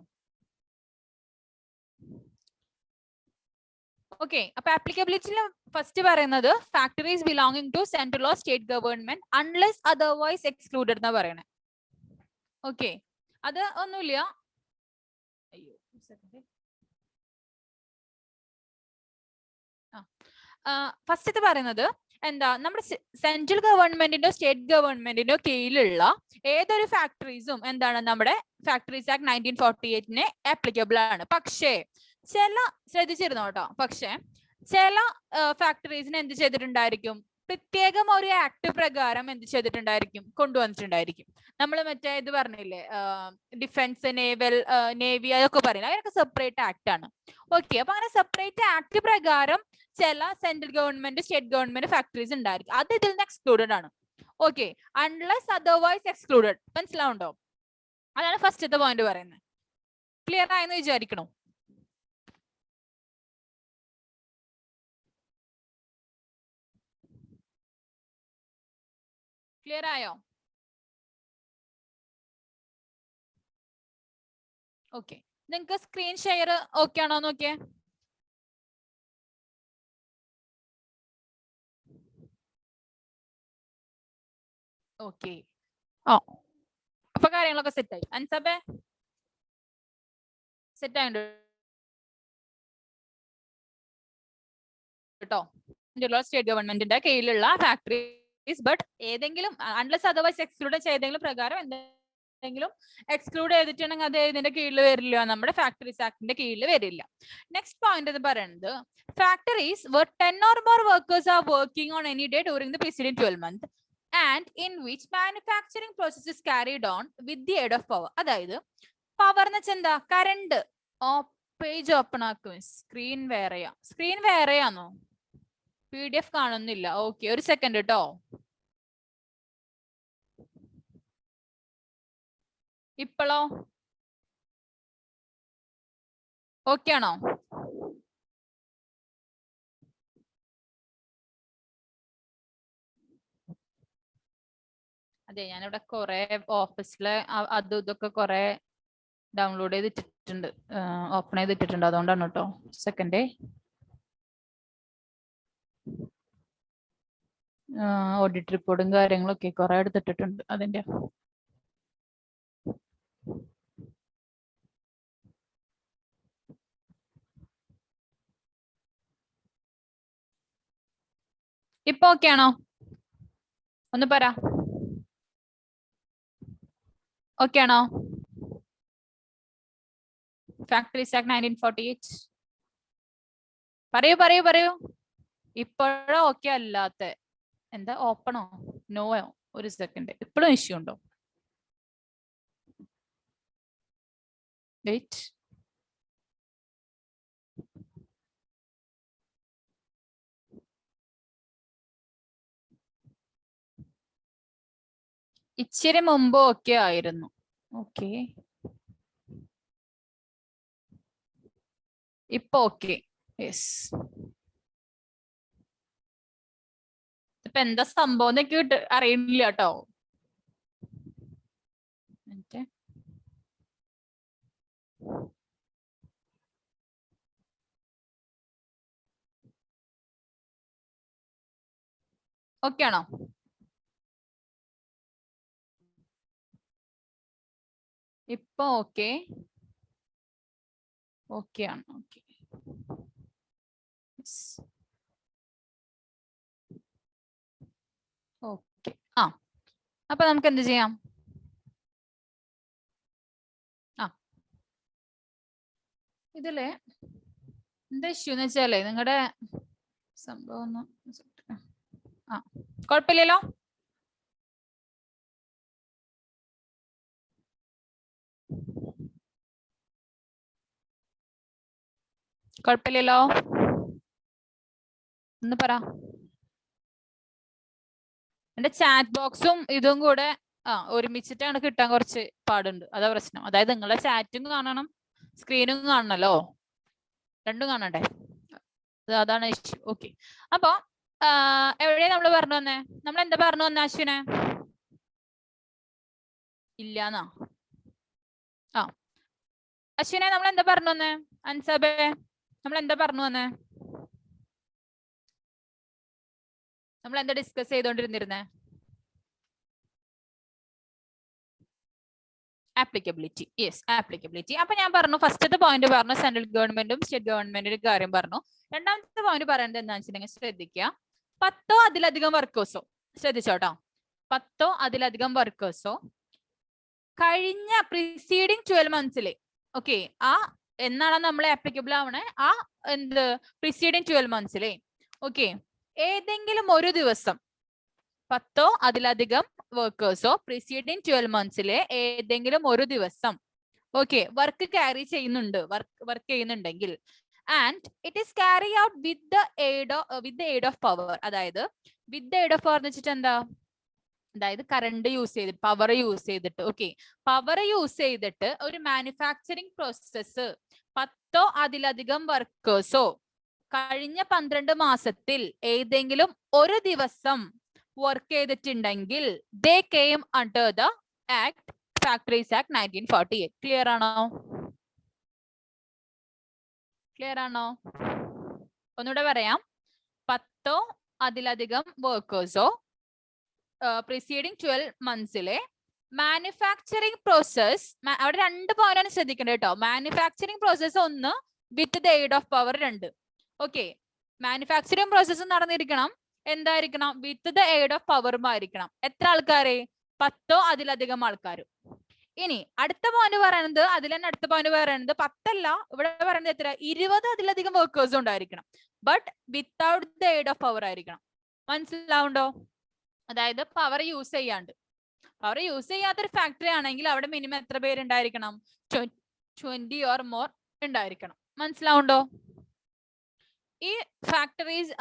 ഓക്കെ, അപ്പൊ ആപ്ലിക്കബിലിറ്റിയിൽ ഫസ്റ്റ് പറയുന്നത് factories belonging to central or state government unless otherwise excluded എന്നാ പറയണേ. ഓക്കെ, അത് ഒന്നുമില്ല. അയ്യോ, ഫസ്റ്റ് പറയുന്നത് എന്താ, നമ്മുടെ സെൻട്രൽ ഗവൺമെന്റിന്റോ സ്റ്റേറ്റ് ഗവൺമെന്റിന്റോ കീഴിലുള്ള ഏതൊരു ഫാക്ടറീസും എന്താണ് നമ്മുടെ ഫാക്ടറീസ് ആക്ട് 1948 ആപ്ലിക്കബിൾ ആണ്. പക്ഷേ ശ്രദ്ധിച്ചിരുന്നോ കേട്ടോ, പക്ഷെ ചില ഫാക്ടറീസിന് എന്ത് ചെയ്തിട്ടുണ്ടായിരിക്കും, പ്രത്യേകം ഒരു ആക്ട് പ്രകാരം എന്ത് ചെയ്തിട്ടുണ്ടായിരിക്കും, കൊണ്ടുവന്നിട്ടുണ്ടായിരിക്കും. നമ്മൾ മറ്റേ ഇത് പറഞ്ഞില്ലേ, ഡിഫൻസ്, നേവി അതൊക്കെ പറയുന്നത്, അതിനൊക്കെ സെപ്പറേറ്റ് ആക്ട് ആണ്. ഓക്കെ, അപ്പൊ അങ്ങനെ സെപ്പറേറ്റ് ആക്ട് പ്രകാരം ചില central government state government factories ഉണ്ടായിരിക്കും. അത് ഇതിൽ നിന്ന് എക്സ്ക്ലൂഡഡ് ആണ്. Okay, unless otherwise excluded. മനസ്സിലാവുണ്ടോ? അതാണ് ഫസ്റ്റത്തെ പോയിന്റ് പറയുന്നത്. ക്ലിയർ ആയെന്ന് വിചാരിക്കണോ? ക്ലിയർ ആയോ? ഓക്കെ, നിങ്ങൾക്ക് സ്ക്രീൻ ഷെയർ ഓക്കെ ആണോ നോക്കിയേ? ഓക്കെ, അപ്പൊ കാര്യങ്ങളൊക്കെ സെറ്റ് ആയി. അൻസബേ സെറ്റ് ആയിട്ടുണ്ട് കേട്ടോ. സ്റ്റേറ്റ് ഗവൺമെന്റിന്റെ കീഴിലുള്ള ഫാക്ടറീസ്, ബട്ട് ഏതെങ്കിലും അൺലെസ് അതർവൈസ് എക്സ്ക്ലൂഡ് ചെയ്തെങ്കിലും പ്രകാരം എന്തെങ്കിലും എക്സ്ക്ലൂഡ് ചെയ്തിട്ടുണ്ടെങ്കിൽ അത് ഇതിന്റെ കീഴിൽ വരില്ല, നമ്മുടെ ഫാക്ടറീസ് ആക്ടിന്റെ കീഴിൽ വരില്ല. നെക്സ്റ്റ് പോയിന്റ് എന്ന് പറയുന്നത് factories where 10 or more workers are working on any day during the preceding 12 months and in which manufacturing process is carried on with the aid of power. അതായത് പവർ എന്ന് വെച്ചാൽ എന്താ, current. Page open ആക്കും. Screen വേറെയാണോ? PDF കാണുന്നില്ല. Okay, ഒരു second കേട്ടോ. ഇപ്പോഴോ okay ആണോ? അതെ, ഞാനിവിടെ കുറെ ഓഫീസിലെ അതും ഇതൊക്കെ കുറെ ഡൗൺലോഡ് ചെയ്തിട്ടുണ്ട്, ഓപ്പൺ ചെയ്തിട്ടുണ്ട്. അതുകൊണ്ടാണ് കേട്ടോ. സെക്കൻഡേ, ഓഡിറ്റ് റിപ്പോർട്ടും കാര്യങ്ങളൊക്കെ കുറെ എടുത്തിട്ടുണ്ട് അതിന്റെ. ഇപ്പൊ ഓക്കെ ആണോ? ഒന്ന് പറ. ഓക്കെ ആണോ? Factories act 1948. പറയൂ. ഇപ്പോഴോ ഓക്കെ അല്ലാത്ത എന്താ, ഓപ്പണോ നോയോ? ഒരു സെക്കൻഡ്, ഇപ്പോഴും ഇഷ്യൂ ഉണ്ടോ? വെയിറ്റ്, ഇച്ചിരി മുമ്പ് ഓക്കെ ആയിരുന്നു. ഓക്കെ, ഇപ്പൊ ഓക്കെ. യെസ്, ഇപ്പൊ എന്താ സംഭവം എന്നൊക്കെ അറിയില്ല കേട്ടോ. ഓക്കെ ആണോ? ഇപ്പൊ ഓക്കെ ആണ്. Okay, okay. അപ്പൊ നമുക്ക് എന്ത് ചെയ്യാം? ഇതില് എന്താ ഇഷ്യൂ എന്ന് വെച്ചാലേ, നിങ്ങളുടെ സംഭവം ഒന്ന് കുഴപ്പമില്ലല്ലോ. കുഴപ്പമില്ലല്ലോ, ഒന്ന് പറ. എന്റെ ചാറ്റ് ബോക്സും ഇതും കൂടെ ഒരുമിച്ചിട്ടാണ് കിട്ടാൻ കുറച്ച് പാടുണ്ട്. അതാ പ്രശ്നം. അതായത് നിങ്ങളുടെ ചാറ്റും കാണണം, സ്ക്രീനും കാണണല്ലോ, രണ്ടും കാണണ്ടേ. അതാണ് ഇഷ്യൂ. ഓക്കെ, അപ്പൊ എവിടെയാ നമ്മൾ പറഞ്ഞു വന്നേ? നമ്മൾ എന്താ പറഞ്ഞു വന്നേ അശ്വിനെ? ഇല്ലാന്നാ? അശ്വിനെ നമ്മൾ എന്താ പറഞ്ഞു വന്നേ? അൻസബേ നമ്മൾ എന്താ പറഞ്ഞു വന്നേ? നമ്മൾ എന്താ ഡിസ്കസ് ചെയ്തോണ്ടിരുന്നിരുന്നേ? ആപ്ലിക്കബിലിറ്റി. Yes, applicability. അപ്പൊ ഞാൻ പറഞ്ഞു, ഫസ്റ്റത്തെ പോയിന്റ് പറഞ്ഞു സെൻട്രൽ ഗവൺമെന്റും സ്റ്റേറ്റ് ഗവൺമെന്റിന്റെ കാര്യം പറഞ്ഞു. രണ്ടാമത്തെ പോയിന്റ് പറയുന്നത് എന്താണെന്ന് വെച്ചിട്ടുണ്ടെങ്കിൽ ശ്രദ്ധിക്കുക, 10 അതിലധികം വർക്കേഴ്സോ, ശ്രദ്ധിച്ചോട്ടോ, 10 അതിലധികം വർക്കേഴ്സോ കഴിഞ്ഞ പ്രീസീഡിങ് 12 മന്ത്സിലെ, ഓക്കെ, ആ എന്നാണ് നമ്മളെ ആപ്ലിക്കബിൾ ആവണേ, ആ എന്ത് പ്രീസീഡിങ് 12 മന്ത്സിലെ, ഓക്കെ, ഏതെങ്കിലും ഒരു ദിവസം 10 അതിലധികം വർക്കേഴ്സോ പ്രീസീഡിങ് 12 മന്ത്സിലെ ഏതെങ്കിലും ഒരു ദിവസം, ഓക്കെ, വർക്ക് ക്യാരി ചെയ്യുന്നുണ്ട്, വർക്ക് ചെയ്യുന്നുണ്ടെങ്കിൽ, and it is carry out with the aid of power. അതായത് with the aid of power എന്ന് വെച്ചിട്ട് എന്താ? അതായത് കറണ്ട് യൂസ് ചെയ്തിട്ട്, പവർ യൂസ് ചെയ്തിട്ട്, ഓക്കെ, പവർ യൂസ് ചെയ്തിട്ട് ഒരു മാനുഫാക്ചറിങ് പ്രോസസ്സ് 10 അതിലധികം വർക്കേഴ്സോ കഴിഞ്ഞ 12 മാസത്തിൽ ഏതെങ്കിലും ഒരു ദിവസം വർക്ക് ചെയ്തിട്ടുണ്ടെങ്കിൽ they came under the act, factories act 1948. Clear ആണോ? ക്ലിയർ ആണോ? ഒന്നുകൂടെ പറയാം, 10 അതിലധികം വർക്കേഴ്സോ പ്രീസീഡിങ് 12 മന്ത്സിലെ മാനുഫാക്ചറിങ് പ്രോസസ്, അവിടെ 2 പോയിന്റാണ് ശ്രദ്ധിക്കേണ്ടത് കേട്ടോ. Manufacturing process 1, with the aid of power 2. Okay, manufacturing process നടന്നിരിക്കണം, എന്തായിരിക്കണം? വിത്ത് ദ എയ്ഡ് ഓഫ് പവറും ആയിരിക്കണം. എത്ര ആൾക്കാരെ? 10 അതിലധികം ആൾക്കാർ. ഇനി അടുത്ത പോയിന്റ് പറയുന്നത്, അതിൽ തന്നെ അടുത്ത പോയിന്റ് പറയുന്നത് 10 അല്ല, ഇവിടെ പറയുന്നത് എത്ര? 20 അതിലധികം വർക്കേഴ്സ് ഉണ്ടായിരിക്കണം, but without the aid of power ആയിരിക്കണം. മനസ്സിലാവുണ്ടോ? അതായത് പവർ യൂസ് ചെയ്യാണ്ട്, പവർ യൂസ് ചെയ്യാത്തൊരു ഫാക്ടറി ആണെങ്കിൽ അവിടെ മിനിമം എത്ര പേരുണ്ടായിരിക്കണം? 20 ഓർ മോർ ഉണ്ടായിരിക്കണം. മനസ്സിലാവുണ്ടോ? ഈ ഫാക്ടറീസ്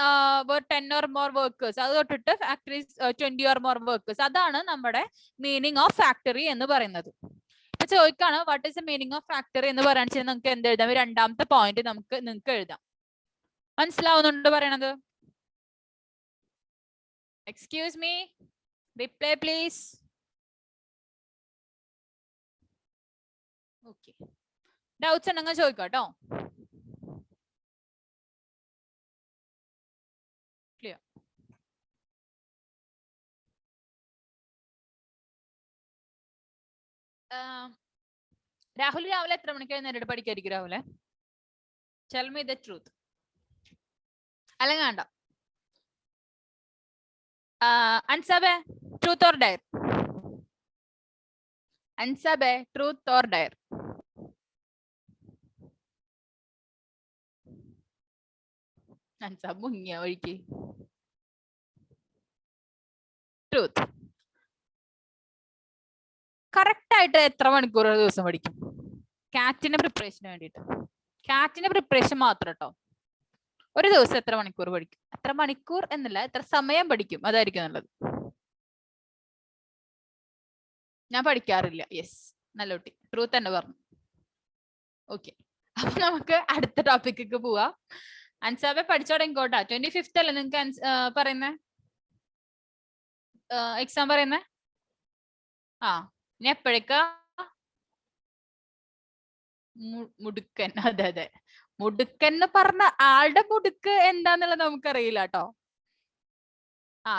10 ഓർ മോർ വർക്കേഴ്സ്, അത് തൊട്ടിട്ട് ഫാക്ടറീസ് 20 ഓർ മോർ വർക്കേഴ്സ്, അതാണ് നമ്മുടെ മീനിങ് ഓഫ് ഫാക്ടറി എന്ന് പറയുന്നത്. ഇപ്പൊ ചോദിക്കാണ് what is the meaning of factory എന്ന് പറയാൻ വെച്ചാൽ നമുക്ക് എന്ത് എഴുതാം? രണ്ടാമത്തെ പോയിന്റ് നിങ്ങൾക്ക് എഴുതാം. മനസ്സിലാവുന്നുണ്ടോ പറയണത്? Excuse me, reply please. Okay, doubts ഉണ്ടെങ്കിൽ ചോദിക്കട്ടോ. ക്ലിയർ? രാഹുൽ രാവിലെ എത്ര മണിക്ക് എഴുന്നേറ്റ് പഠിക്കായിരിക്കും? രാഹുലെ, ടെൽ മീ ദ ട്രൂത്ത്. അല്ലെങ്കിൽ വേണ്ട. അൻസാബെ, ട്രൂത്ത് ഓർ ഡയർ? അൻസാബെ, ട്രൂത്ത് ഓർ ഡയർ? അൻസാബ് മുങ്ങിയ വഴിക്ക്. ട്രൂത്ത്. കറക്റ്റ് ആയിട്ട് എത്ര മണിക്കൂർ ഒരു ദിവസം പഠിക്കും? കാറ്റിന്റെ പ്രിപ്പറേഷന് വേണ്ടിയിട്ട്, കാറ്റിന്റെ പ്രിപ്പറേഷൻ മാത്രം കേട്ടോ. ഒരു ദിവസം എത്ര മണിക്കൂർ പഠിക്കും? എത്ര മണിക്കൂർ എന്നല്ല, എത്ര സമയം പഠിക്കും, അതായിരിക്കും നല്ലത്. ഞാൻ പഠിക്കാറില്ല. യെസ്, നല്ല കുട്ടി, ട്രൂത്ത് തന്നെ പറഞ്ഞു. ഓക്കെ, അപ്പൊ നമുക്ക് അടുത്ത ടോപ്പിക്ക് പോവാം. അൻസാബെ പഠിച്ചു തുടങ്ങിക്കോട്ടാ. 25th അല്ലേ നിങ്ങക്ക് പറയുന്നേ എക്സാം പറയുന്നേ? ആ, ഇനി എപ്പോഴേക്കാ? മുടുക്കൻ. അതെ അതെ, മുടുക്കൻ എന്ന് പറഞ്ഞ ആളുടെ മുടുക്ക് എന്താന്നുള്ളത് നമുക്കറിയില്ല കേട്ടോ. ആ,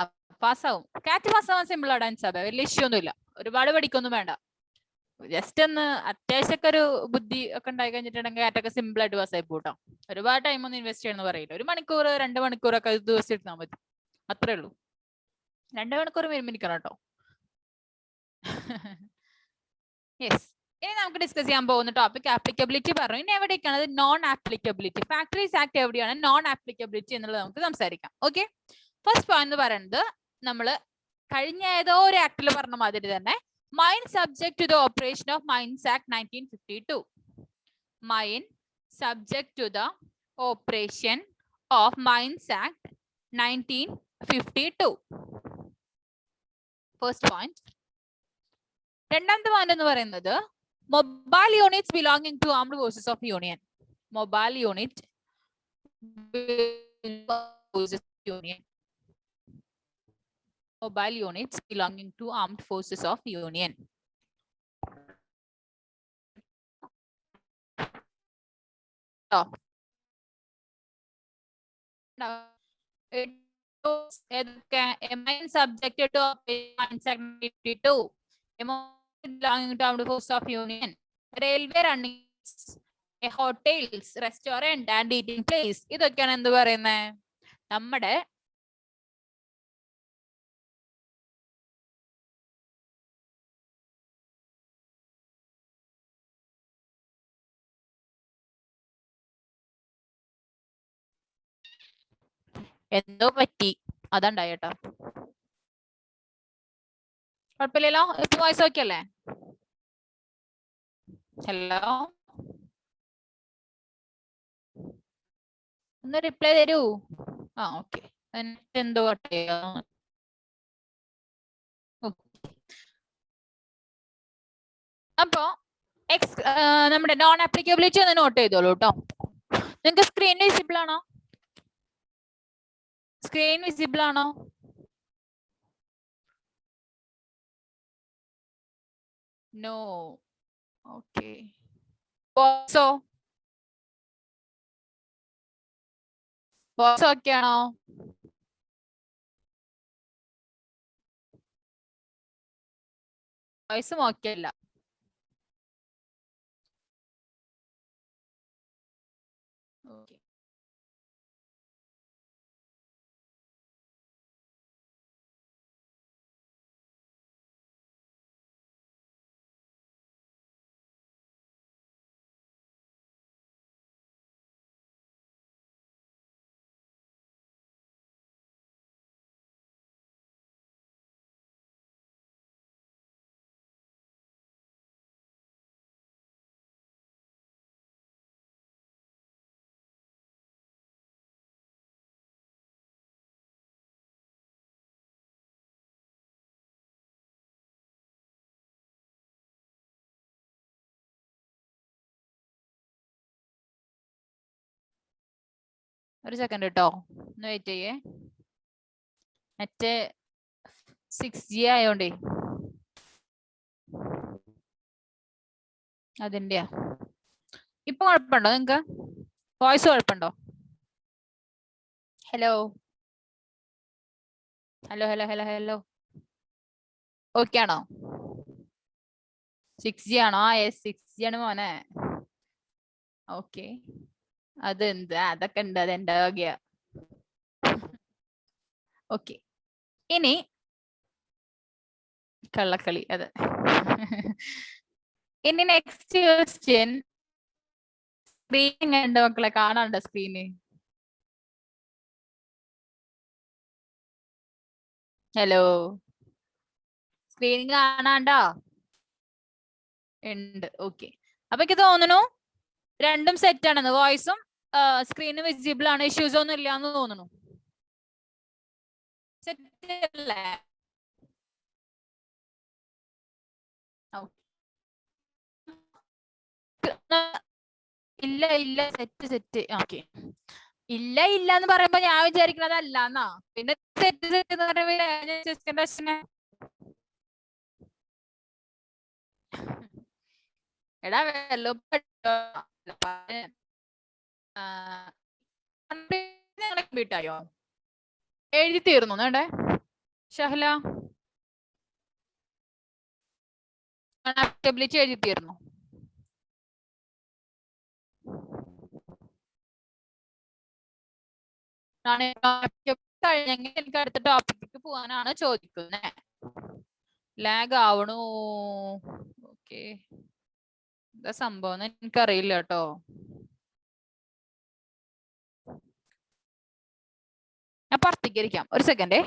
പാസ്സാവും. കാറ്റ് പാസ്സാവാൻ സിമ്പിൾ ആണ് അൻസാബെ, വലിയ ഇഷ്യൂ ഒന്നുമില്ല. ഒരുപാട് പഠിക്കൊന്നും വേണ്ട. ജസ്റ്റ് ഒന്ന് അത്യാവശ്യമൊക്കെ ഒരു ബുദ്ധി ഒക്കെ ഉണ്ടായി കഴിഞ്ഞിട്ടുണ്ടെങ്കിൽ കാറ്റൊക്കെ സിമ്പിൾ ആയിട്ട് പാസ്സായി പോട്ടോ. ഒരുപാട് ടൈം ഒന്നും ഇൻവെസ്റ്റ് ചെയ്യണമെന്ന് പറയില്ല. 1 മണിക്കൂർ 2 മണിക്കൂറൊക്കെ ദിവസം എടുത്താൽ മതി, അത്രേ ഉള്ളൂ. 2 മണിക്കൂർ മിനിക്കണം കേട്ടോ. യെസ്, ഇനി നമുക്ക് ഡിസ്കസ് ചെയ്യാൻ പോകുന്ന ടോപ്പിക് ആപ്ലിക്കബിലിറ്റി പറഞ്ഞു. ഇനി എവിടേക്കാണ് അത്? Non applicability. ഫാക്ടറീസ് ആക്ട് എവിടെയാണ് നോൺ ആപ്ലിക്കബിലിറ്റി എന്നുള്ളത് നമുക്ക് സംസാരിക്കാം. ഓക്കെ, ഫസ്റ്റ് പോയിന്റ് എന്ന് പറയുന്നത് നമ്മൾ കഴിഞ്ഞ ഏതോ ഒരു ആക്ടിൽ പറഞ്ഞ മാതിരി തന്നെ, mine subject to the operation of mines act 1952. Mine subject to the operation of mines act 1952. First point. രണ്ടാമത്തെ പോയിന്റ് എന്ന് പറയുന്നത് mobile units belonging to armed forces of union. Mobile unit union. Mobile units belonging to armed forces of union. ഏതൊക്കെ subjected to Section 52, belonging to Armed Forces of Union, railway running, hotels, restaurant and eating place. ഇതൊക്കെയാണ് എന്ത് പറയുന്നത്? നമ്മുടെ എന്തോ പറ്റി, അതുണ്ടായിട്ടോ. കുഴപ്പമില്ലല്ലോ, ഇപ്പൊ voice okay അല്ലേ? ഹലോ, ഒന്ന് റിപ്ലൈ തരൂ. ആ ഓക്കെ, എന്തോ അപ്പോ നമ്മുടെ നോൺ ആപ്ലിക്കബിലിറ്റി ഒന്ന് നോട്ട് ചെയ്തോളൂ കേട്ടോ. നിങ്ങൾക്ക് സ്ക്രീൻ വിസിബിൾ ആണോ? സ്ക്രീൻ വിസിബിൾ ആണോ? നോ. ഓക്കെ. ബോക്സോ ഓക്കെ ആണോ? വോയിസും ഓക്കെ അല്ല. ഓക്കെ. ഒരു സെക്കൻഡ് കേട്ടോ, ഒന്ന് വെയിറ്റ് ചെയ്യേ. മറ്റേ 6G ആയോണ്ടേ അതിന്റെയാ. ഇപ്പൊ കുഴപ്പമുണ്ടോ നിങ്ങക്ക്? വോയിസ് കുഴപ്പമുണ്ടോ? Hello hello hello hello hello, okay ആണോ? 6G ആണോ? ആ യെസ് 6G ആണ് മോനെ. ഓക്കെ, അതെന്ത് അതൊക്കെ ഉണ്ട്, അതെന്റെ വകയാ. ഓക്കെ, ഇനി കള്ളക്കളി. അതെ. ഇനി നെക്സ്റ്റ് ക്വസ്റ്റ്യൻ. സ്ക്രീൻ ഉണ്ട് മക്കളെ, കാണാണ്ട സ്ക്രീന്? ഹലോ, സ്ക്രീൻ കാണാണ്ടോ? ഉണ്ട്. ഓക്കെ, അപ്പൊ എനിക്ക് തോന്നുന്നു രണ്ടും സെറ്റ് ആണെന്ന്. വോയിസും സ്ക്രീനും വിസിബിൾ ആണ്, ഇഷ്യൂസ് ഒന്നും ഇല്ല എന്ന് തോന്നുന്നു. സെറ്റ് അല്ലേ? ഇല്ല ഇല്ല, സെറ്റ് സെറ്റ്. ഓക്കെ, ഇല്ല ഇല്ല എന്ന് പറയുമ്പോ ഞാൻ വിചാരിക്കണത് അല്ല എന്നാ. പിന്നെ സെറ്റ് സെറ്റ് എന്ന് പറയുമ്പോ എടാ വെല്ലോ വീട്ടായോ എഴുതി തീർന്നു വേണ്ടേ? ഷഹല സ്റ്റെബിലിറ്റി എഴുതി തീർന്നു. കഴിഞ്ഞെങ്കിൽ എനിക്ക് അടുത്ത ടോപ്പിക്ക് പോകാനാണ് ചോദിക്കുന്നത്. ലാഗ് ആവണു. ഓക്കെ, എന്താ സംഭവം എനിക്കറിയില്ല കേട്ടോ. ഞാൻ പുറത്തേക്ക് ഇരിക്കാം, ഒരു സെക്കൻഡേ.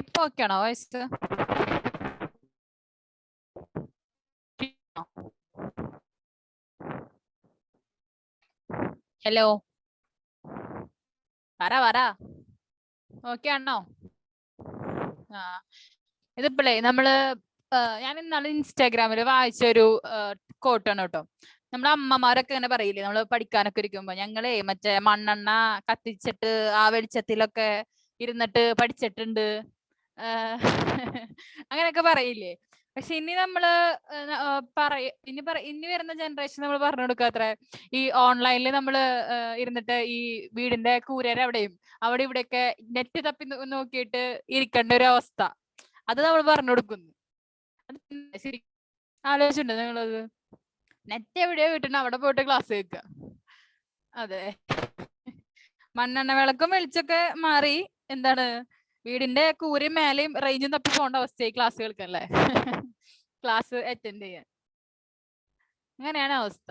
ഇപ്പൊ ഓക്കെ ആണോ വോയിസ്? ഹലോ, പറ ഓക്കെ ആണോ? ആ, ഇതിപ്പോഴേ നമ്മള് ഞാൻ ഇന്നാളെ ഇൻസ്റ്റാഗ്രാമിൽ വായിച്ചൊരു കോട്ടാണ് കേട്ടോ. നമ്മളെ അമ്മമാരൊക്കെ ഇങ്ങനെ പറയില്ലേ, നമ്മള് പഠിക്കാനൊക്കെ ഇരിക്കുമ്പോ ഞങ്ങളെ മറ്റേ മണ്ണെണ്ണ കത്തിച്ചിട്ട് ആ വെളിച്ചത്തിലൊക്കെ ഇരുന്നിട്ട് പഠിച്ചിട്ടുണ്ട്, അങ്ങനെയൊക്കെ പറയില്ലേ. പക്ഷെ ഇനി നമ്മള് ഇനി വരുന്ന ജനറേഷൻ നമ്മൾ പറഞ്ഞു കൊടുക്കാത്ര ഈ ഓൺലൈനിൽ നമ്മള് ഇരുന്നിട്ട് ഈ വീടിന്റെ കൂരയുടെ അവിടെ ഇവിടെയൊക്കെ നെറ്റ് തപ്പി നോക്കിയിട്ട് ഇരിക്കേണ്ട ഒരു അവസ്ഥ, അത് നമ്മൾ പറഞ്ഞു കൊടുക്കുന്നു. അത് ശരി ആലോചിച്ചിട്ടുണ്ടോ നിങ്ങളത്? നെറ്റ് എവിടെയോ കിട്ടണം, അവിടെ പോയിട്ട് ക്ലാസ് കേൾക്കുക. അതെ, മണ്ണെണ്ണ വിളക്കും വെളിച്ചൊക്കെ മാറി എന്താണ് വീടിന്റെ കൂരയും മേലെയും റേഞ്ചും തപ്പി പോകേണ്ട അവസ്ഥയായി ക്ലാസ് കേൾക്കല്ലേ, ക്ലാസ് അറ്റൻഡ് ചെയ്യാൻ. അങ്ങനെയാണ് അവസ്ഥ.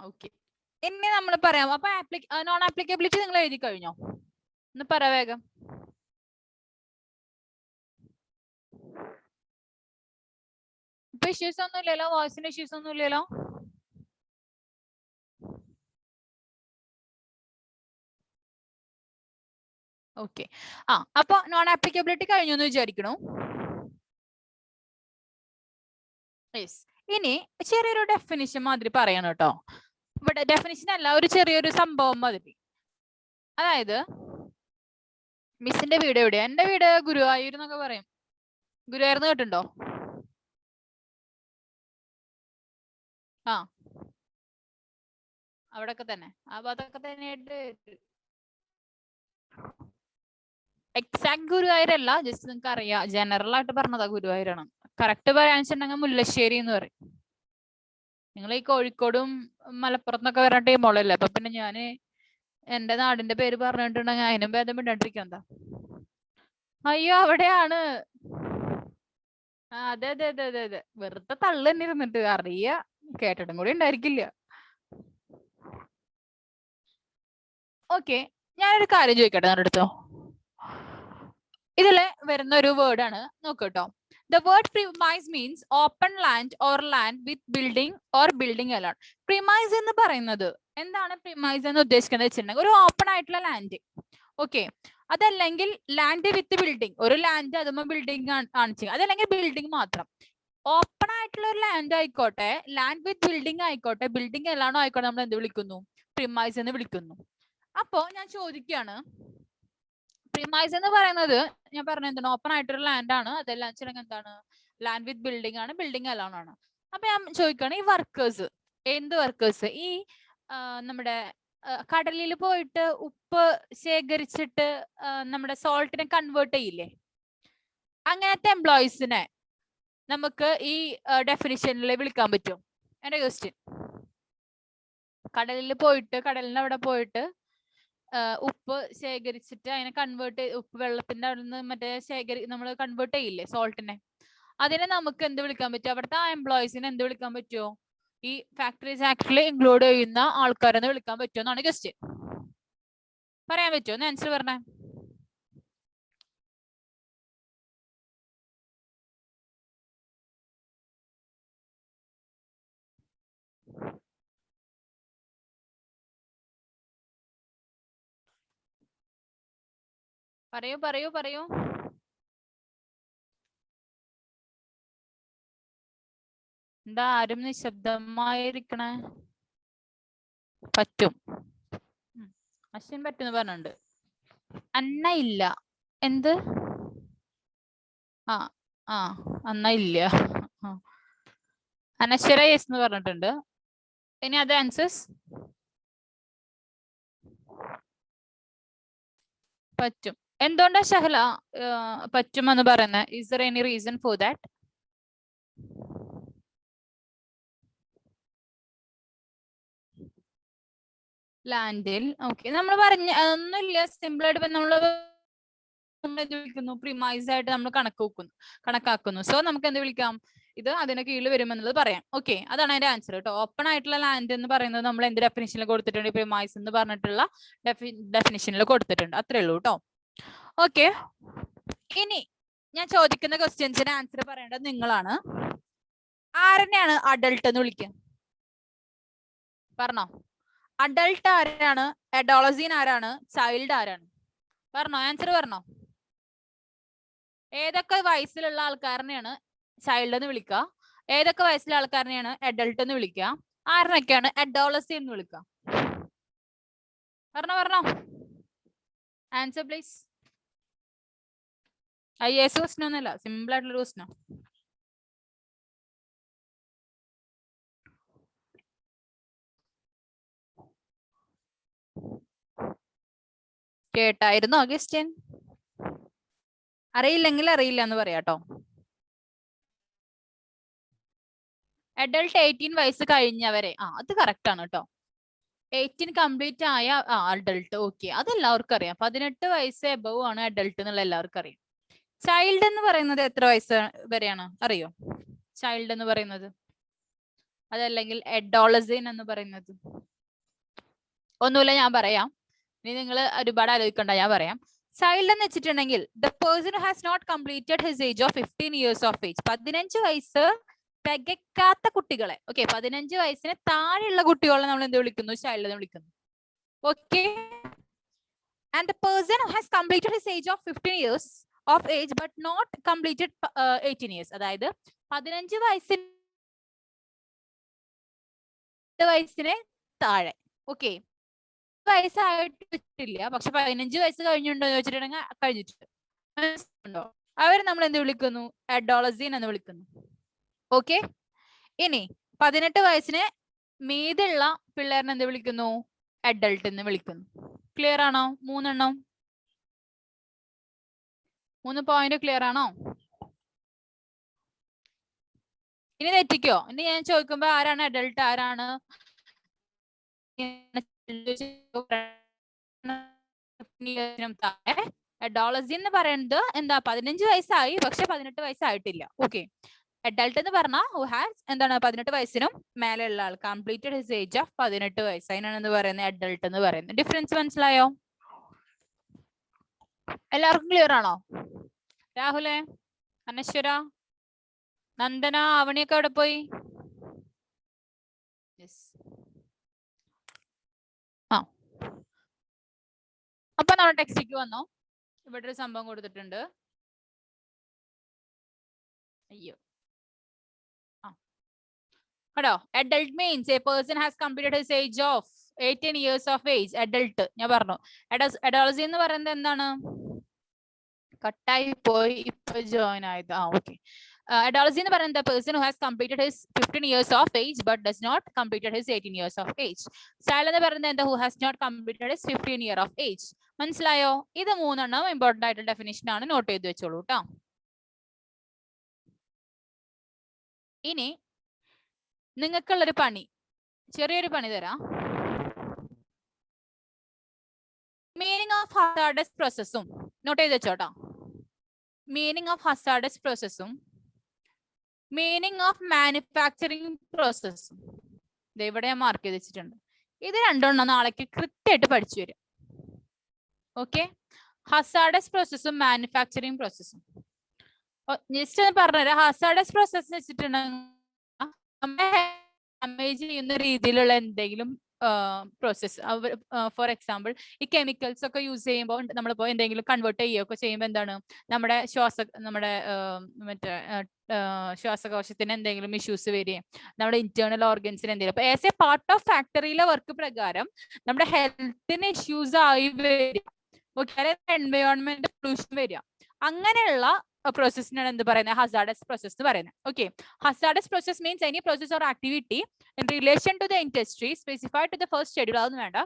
ഓക്കെ, ഇനി നമ്മൾ പറയാം. അപ്പൊ നോൺ ആപ്ലിക്കബിലിറ്റി നിങ്ങൾ എഴുതി കഴിഞ്ഞോ? ഒന്ന് പറ വേഗം. ഇപ്പൊ ഇഷ്യൂസ് ഒന്നും ഇല്ലല്ലോ, വോയിസിന്റെ ഇഷ്യൂസ് ഒന്നും ഇല്ലല്ലോ? ഓക്കെ, അപ്പൊ നോൺ ആപ്ലിക്കബിലിറ്റി കഴിഞ്ഞു എന്ന് വിചാരിക്കണു. ഇനി ചെറിയൊരു ഡെഫിനിഷൻ മാതിരി പറയണം കേട്ടോ. ഇവിടെ ഡെഫിനിഷൻ അല്ല, ഒരു ചെറിയൊരു സംഭവം മാതിരി. അതായത് മിസ്സിന്റെ വീട് എവിടെയാ? എന്റെ വീട് ഗുരുവായൂർ എന്നൊക്കെ പറയും. ഗുരുവായൂർന്ന് കേട്ടുണ്ടോ? ആ, അവിടൊക്കെ തന്നെ, ആ ഭാഗത്തൊക്കെ തന്നെയായിട്ട്. എക്സാക്ട് ഗുരുവായൂരല്ല, ജസ്റ്റ് നിങ്ങൾക്ക് അറിയാം, ജനറൽ ആയിട്ട് പറഞ്ഞതാ ഗുരുവായൂരാണ്. കറക്റ്റ് പറയാന്ന് വെച്ചിട്ടുണ്ടെങ്കിൽ മുല്ലശ്ശേരി എന്ന് പറയും. നിങ്ങൾ ഈ കോഴിക്കോടും മലപ്പുറത്തുനിന്നൊക്കെ വരാൻ ടീമോളല്ലേ, അപ്പൊ പിന്നെ ഞാന് എന്റെ നാടിന്റെ പേര് പറഞ്ഞിട്ടുണ്ടെങ്കിൽ അതിനും ഭേദം ഇണ്ടാണ്ടിരിക്കണ്ട. അയ്യോ അവിടെയാണ്. അതെ അതെ അതെ അതെ അതെ, വെറുതെ തള്ളു തന്നെ ഇരുന്നിട്ട് അറിയ, കേട്ടിട്ടും കൂടി ഉണ്ടായിരിക്കില്ല. ഓക്കെ, ഞാനൊരു കാര്യം ചോദിക്കട്ടെ നിങ്ങളുടെ അടുത്തോ. ഇതില് വരുന്ന ഒരു വേർഡ് ആണ്, നോക്കട്ടോ. The word premise means open land or land with building or building alone. Premise എന്ന് പറയുന്നത് എന്താണ്? premise എന്ന് ഉദ്ദേശിക്കുന്നത് വെച്ചിട്ടുണ്ടെങ്കിൽ ഒരു ഓപ്പൺ ആയിട്ടുള്ള ലാൻഡ്. ഓക്കെ, അതല്ലെങ്കിൽ ലാൻഡ് വിത്ത് ബിൽഡിംഗ്, ഒരു ലാൻഡ് അതുമ്പോൾ ബിൽഡിംഗ് കാണിച്ചു, അതല്ലെങ്കിൽ ബിൽഡിംഗ് മാത്രം. ഓപ്പൺ ആയിട്ടുള്ള ഒരു ലാൻഡ് ആയിക്കോട്ടെ, ലാൻഡ് വിത്ത് ബിൽഡിംഗ് ആയിക്കോട്ടെ, ബിൽഡിംഗ് എല്ലാണോ ആയിക്കോട്ടെ, നമ്മൾ എന്ത് വിളിക്കുന്നു? പ്രിമൈസ് എന്ന് വിളിക്കുന്നു. അപ്പോ ഞാൻ ചോദിക്കുകയാണ്, പ്രിമൈസ് എന്ന് പറയുന്നത് ഞാൻ പറഞ്ഞ എന്താണ്? ഓപ്പൺ ആയിട്ടൊരു ലാൻഡ് ആണ്, അതെല്ലാം വെച്ചിട്ടുണ്ടെങ്കിൽ എന്താണ്? ലാൻഡ് വിത്ത് ബിൽഡിംഗ് ആണ്, ബിൽഡിംഗ് അലോൺ ആണ്. അപ്പൊ ഞാൻ ചോദിക്കുകയാണ്, ഈ വർക്കേഴ്സ്, എന്ത് വർക്കേഴ്സ്? ഈ നമ്മുടെ കടലിൽ പോയിട്ട് ഉപ്പ് ശേഖരിച്ചിട്ട് നമ്മുടെ സോൾട്ടിനെ കൺവേർട്ട് ചെയ്യില്ലേ, അങ്ങനത്തെ എംപ്ലോയീസിനെ നമുക്ക് ഈ ഡെഫിനിഷനിൽ വിളിക്കാൻ പറ്റും? എന്റെ ക്വസ്റ്റ്യൻ. കടലിൽ പോയിട്ട്, കടലിന്റെ അവിടെ പോയിട്ട് ഉപ്പ് ശേഖരിച്ചിട്ട് അതിനെ കൺവേർട്ട്, ഉപ്പ് വെള്ളത്തിന്റെ അവിടെ നിന്ന് മറ്റേ നമ്മൾ കൺവേർട്ട് ചെയ്യില്ലേ സോൾട്ടിനെ, അതിനെ നമുക്ക് എന്ത് വിളിക്കാൻ പറ്റും? അവിടുത്തെ ആ എംപ്ലോയീസിനെ എന്ത് വിളിക്കാൻ പറ്റുമോ? ഈ ഫാക്ടറീസ് ആക്ടിൽ ഇൻക്ലൂഡ് ചെയ്യുന്ന ആൾക്കാരെന്ന് വിളിക്കാൻ പറ്റുമോ എന്നാണ് ക്വസ്റ്റ്യൻ. പറയാൻ പറ്റുമോ? ഒന്ന് ആൻസർ പറഞ്ഞേ. പറയൂ പറയൂ പറയൂ. എന്താ ആരും നിശബ്ദമായിരിക്കണേ? പറ്റും. അശ്വിൻ പറ്റുന്ന് പറഞ്ഞിട്ടുണ്ട്. അന്ന ഇല്ല. എന്ത്? അന്ന ഇല്ല. അനശ്വര യെസ് എന്ന് പറഞ്ഞിട്ടുണ്ട്. ഇനി അത് ആൻസേഴ്സ് പറ്റും. എന്തുകൊണ്ടാ ഷഹല പറ്റുമെന്ന് പറയുന്നത്? Is there any reason for that? ലാൻഡിൽ ഓക്കെ, നമ്മൾ പറഞ്ഞ ഒന്നുമില്ല, സിമ്പിൾ ആയിട്ട് നമ്മൾ വിളിക്കുന്നു, പ്രിമൈസ് ആയിട്ട് നമ്മൾ കണക്കാക്കുന്നു. സോ നമുക്ക് എന്ത് വിളിക്കാം? ഇത് അതിന് കീഴിൽ വരുമെന്നുള്ളത് പറയാം. ഓക്കെ, അതാണ് അതിന്റെ ആൻസർ കേട്ടോ. ഓപ്പൺ ആയിട്ടുള്ള ലാൻഡ് എന്ന് പറയുന്നത് നമ്മൾ എന്ത് ഡെഫിനിഷനിൽ കൊടുത്തിട്ടുണ്ട്? പ്രിമൈസ് എന്ന് പറഞ്ഞിട്ടുള്ള ഡെഫിനിഷനിൽ കൊടുത്തിട്ടുണ്ട്. അത്രേ ഉള്ളൂ കേട്ടോ. ഓക്കെ, ഇനി ഞാൻ ചോദിക്കുന്ന ക്വസ്റ്റ്യൻസിന് ആൻസർ പറയേണ്ടത് നിങ്ങളാണ്. ആരെന്നെയാണ് അഡൾട്ട് എന്ന് വിളിക്കുക? പറഞ്ഞോ. അഡൾട്ട് ആരാണ്? അഡോളസീൻ ആരാണ്? ചൈൽഡ് ആരാണ്? പറഞ്ഞോ, ആൻസർ പറഞ്ഞോ. ഏതൊക്കെ വയസ്സിലുള്ള ആൾക്കാരനെയാണ് ചൈൽഡ് എന്ന് വിളിക്കുക? ഏതൊക്കെ വയസ്സിലെ ആൾക്കാരനെയാണ് അഡൾട്ട് എന്ന് വിളിക്കുക? ആരിനൊക്കെയാണ് അഡോളസി എന്ന് വിളിക്കുക? പറഞ്ഞോ. Answer please. IAS ക്വസ്റ്റൻ ഒന്നുമല്ല, സിമ്പിൾ ആയിട്ടുള്ള ക്വസ്റ്റനോ. കേട്ടായിരുന്നോ ക്വസ്റ്റ്യൻ? അറിയില്ലെങ്കിൽ അറിയില്ല എന്ന് പറയാട്ടോ. അഡൾട്ട് 18 വയസ്സ് കഴിഞ്ഞവരെ, അത് കറക്റ്റ് ആണ് കേട്ടോ. 18 കംപ്ലീറ്റ് ആയ അഡൾട്ട്. ഓക്കെ, അതെല്ലാവർക്കും അറിയാം. 18 വയസ്സ് എബവ് ആണ് അഡൾട്ട് എന്നുള്ള എല്ലാവർക്കും അറിയാം. ചൈൽഡ് എന്ന് പറയുന്നത് എത്ര വയസ്സ് വരെയാണ് അറിയോ? ചൈൽഡ് എന്ന് പറയുന്നത്, അതല്ലെങ്കിൽ അഡോളസീൻ എന്ന് പറയുന്നത്. ഒന്നുമില്ല, ഞാൻ പറയാം. ഇനി നിങ്ങൾ ഒരുപാട് ആലോചിക്കണ്ട, ഞാൻ പറയാം. ചൈൽഡ് എന്ന് വെച്ചിട്ടുണ്ടെങ്കിൽ the person has not completed his age of 15 years of age. 15 വയസ്സ് തികക്കാത്ത കുട്ടികളെ, ഓക്കെ, 15 വയസ്സിന് താഴെയുള്ള കുട്ടികളെ നമ്മൾ എന്ത് വിളിക്കുന്നു? ചൈൽഡ് എന്ന് വിളിക്കുന്നു. Okay, and the person has completed his age of 15 years of age but not completed 18 years. അതായത് 15 വയസ്സിന് താഴെ, ഓക്കെ, വയസ്സായിട്ടില്ല, പക്ഷെ 15 വയസ്സ് കഴിഞ്ഞിട്ടുണ്ടോ എന്ന് വെച്ചിട്ടുണ്ടെങ്കിൽ കഴിഞ്ഞിട്ടുണ്ടോ, അവർ നമ്മൾ എന്ത് വിളിക്കുന്നു? അഡോളസീൻ എന്ന് വിളിക്കുന്നു. ഓക്കെ, ഇനി 18 വയസ്സിന് മീതുള്ള പിള്ളേരിനെ എന്ത് വിളിക്കുന്നു? അഡൾട്ട് എന്ന് വിളിക്കുന്നു. ക്ലിയർ ആണോ? 3 പോയിന്റ് ക്ലിയർ ആണോ? ഇനി തെറ്റിക്കോ? ഇനി ഞാൻ ചോദിക്കുമ്പോ ആരാണ് അഡൾട്ട്, ആരാണ് അഡോളസി എന്ന് പറയുന്നത് എന്താ? 15 വയസ്സായി പക്ഷെ 18 വയസ്സായിട്ടില്ല. ഓക്കെ, അഡൾട്ട് എന്ന് പറഞ്ഞാൽ ഹു ഹാസ് എന്താണ് 18 വയസ്സിനും മേലെയുള്ള ആൾ, കംപ്ലീറ്റഡ് ഹിസ് ഏജ് ഓഫ് 18 വയസ്സ്. അതിനാണ് എന്ന് പറയുന്നത് അഡൾട്ട് എന്ന് പറയുന്നത്. ഡിഫറൻസ് മനസ്സിലായോ? എല്ലാവർക്കും ക്ലിയർ ആണോ? രാഹുലെ, അനശ്വര, നന്ദന, അവണിയൊക്കെ അവിടെ പോയി? അപ്പൊ നമ്മുടെ ടെക്സ്റ്റിക്ക് വന്നോ? ഇവിടെ ഒരു സംഭവം കൊടുത്തിട്ടുണ്ട്. അയ്യോ, കേട്ടോ. Adult means A person has completed his age of 18 years of age. Adult ഞാൻ പറഞ്ഞു. അഡോളസി എന്ന് പറയുന്നത് എന്താണ്? കട്ടായി പോയി, ഇപ്പൊ ജോയിൻ ആയത്. ഓക്കെ. Adolescent എന്ന് പറയുന്നത് person who has completed his 15 years of age but does not completed his 18 years of age. Child എന്ന് പറയുന്നത് എന്താ? Who has not completed his 15 year of age. മനസ്സിലായോ? ഇത് 3 ഇമ്പോർട്ടന്റ് ആയിട്ടുള്ള ഡെഫിനിഷൻ ആണ്, നോട്ട് ചെയ്ത് വെച്ചോളൂ കേട്ടോ. ഇനി നിങ്ങൾക്കുള്ളൊരു പണി, ചെറിയൊരു പണി തരാം. മീനിങ് ഓഫ് ഹസാർഡസ് പ്രോസസ്സും നോട്ട് ചെയ്ത് വെച്ചോട്ടോ. മീനിങ് ഓഫ് ഹസാർഡസ് പ്രോസസ്സും മീനിങ് ഓഫ് മാനുഫാക്ചറിങ് പ്രോസസ്സും ഇവിടെ ഞാൻ മാർക്ക് ചെയ്ത് വെച്ചിട്ടുണ്ട്. ഇത് രണ്ടെണ്ണം നാളേക്ക് കൃത്യമായിട്ട് പഠിച്ചു വരും. ഓക്കെ, ഹസാർഡസ് പ്രോസസ്സും മാനുഫാക്ചറിങ് പ്രോസസ്സും ജസ്റ്റ് ഒന്ന് പറഞ്ഞുതരാം. ഹസാർഡസ് പ്രോസസ് വെച്ചിട്ടുണ്ടെങ്കിൽ ഡാമേജ് ചെയ്യുന്ന രീതിയിലുള്ള എന്തെങ്കിലും പ്രോസസ്. ഫോർ എക്സാമ്പിൾ, ഈ കെമിക്കൽസ് ഒക്കെ യൂസ് ചെയ്യുമ്പോൾ നമ്മളിപ്പോ എന്തെങ്കിലും കൺവേർട്ട് ചെയ്യുകയൊക്കെ ചെയ്യുമ്പോൾ എന്താണ് നമ്മുടെ മറ്റേ ശ്വാസകോശത്തിന് എന്തെങ്കിലും ഇഷ്യൂസ് വരികയും നമ്മുടെ ഇന്റേണൽ ഓർഗൻസിന് എന്തെങ്കിലും ആസ് എ പാർട്ട് ഓഫ് ഫാക്ടറിയിലെ വർക്ക് പ്രകാരം നമ്മുടെ ഹെൽത്തിന് ഇഷ്യൂസ് ആയി വരിക, ഓക്കെ, എൻവയോൺമെന്റ് പൊല്യൂഷൻ വരിക, അങ്ങനെയുള്ള പ്രോസസ്സിനാണ് എന്ത് പറയുന്നത്? ഹസാർഡസ് പ്രോസസ് എന്ന് പറയുന്നത്. Okay, hazardous process means any process or activity in relation to the industry specified to the first schedule adannu venda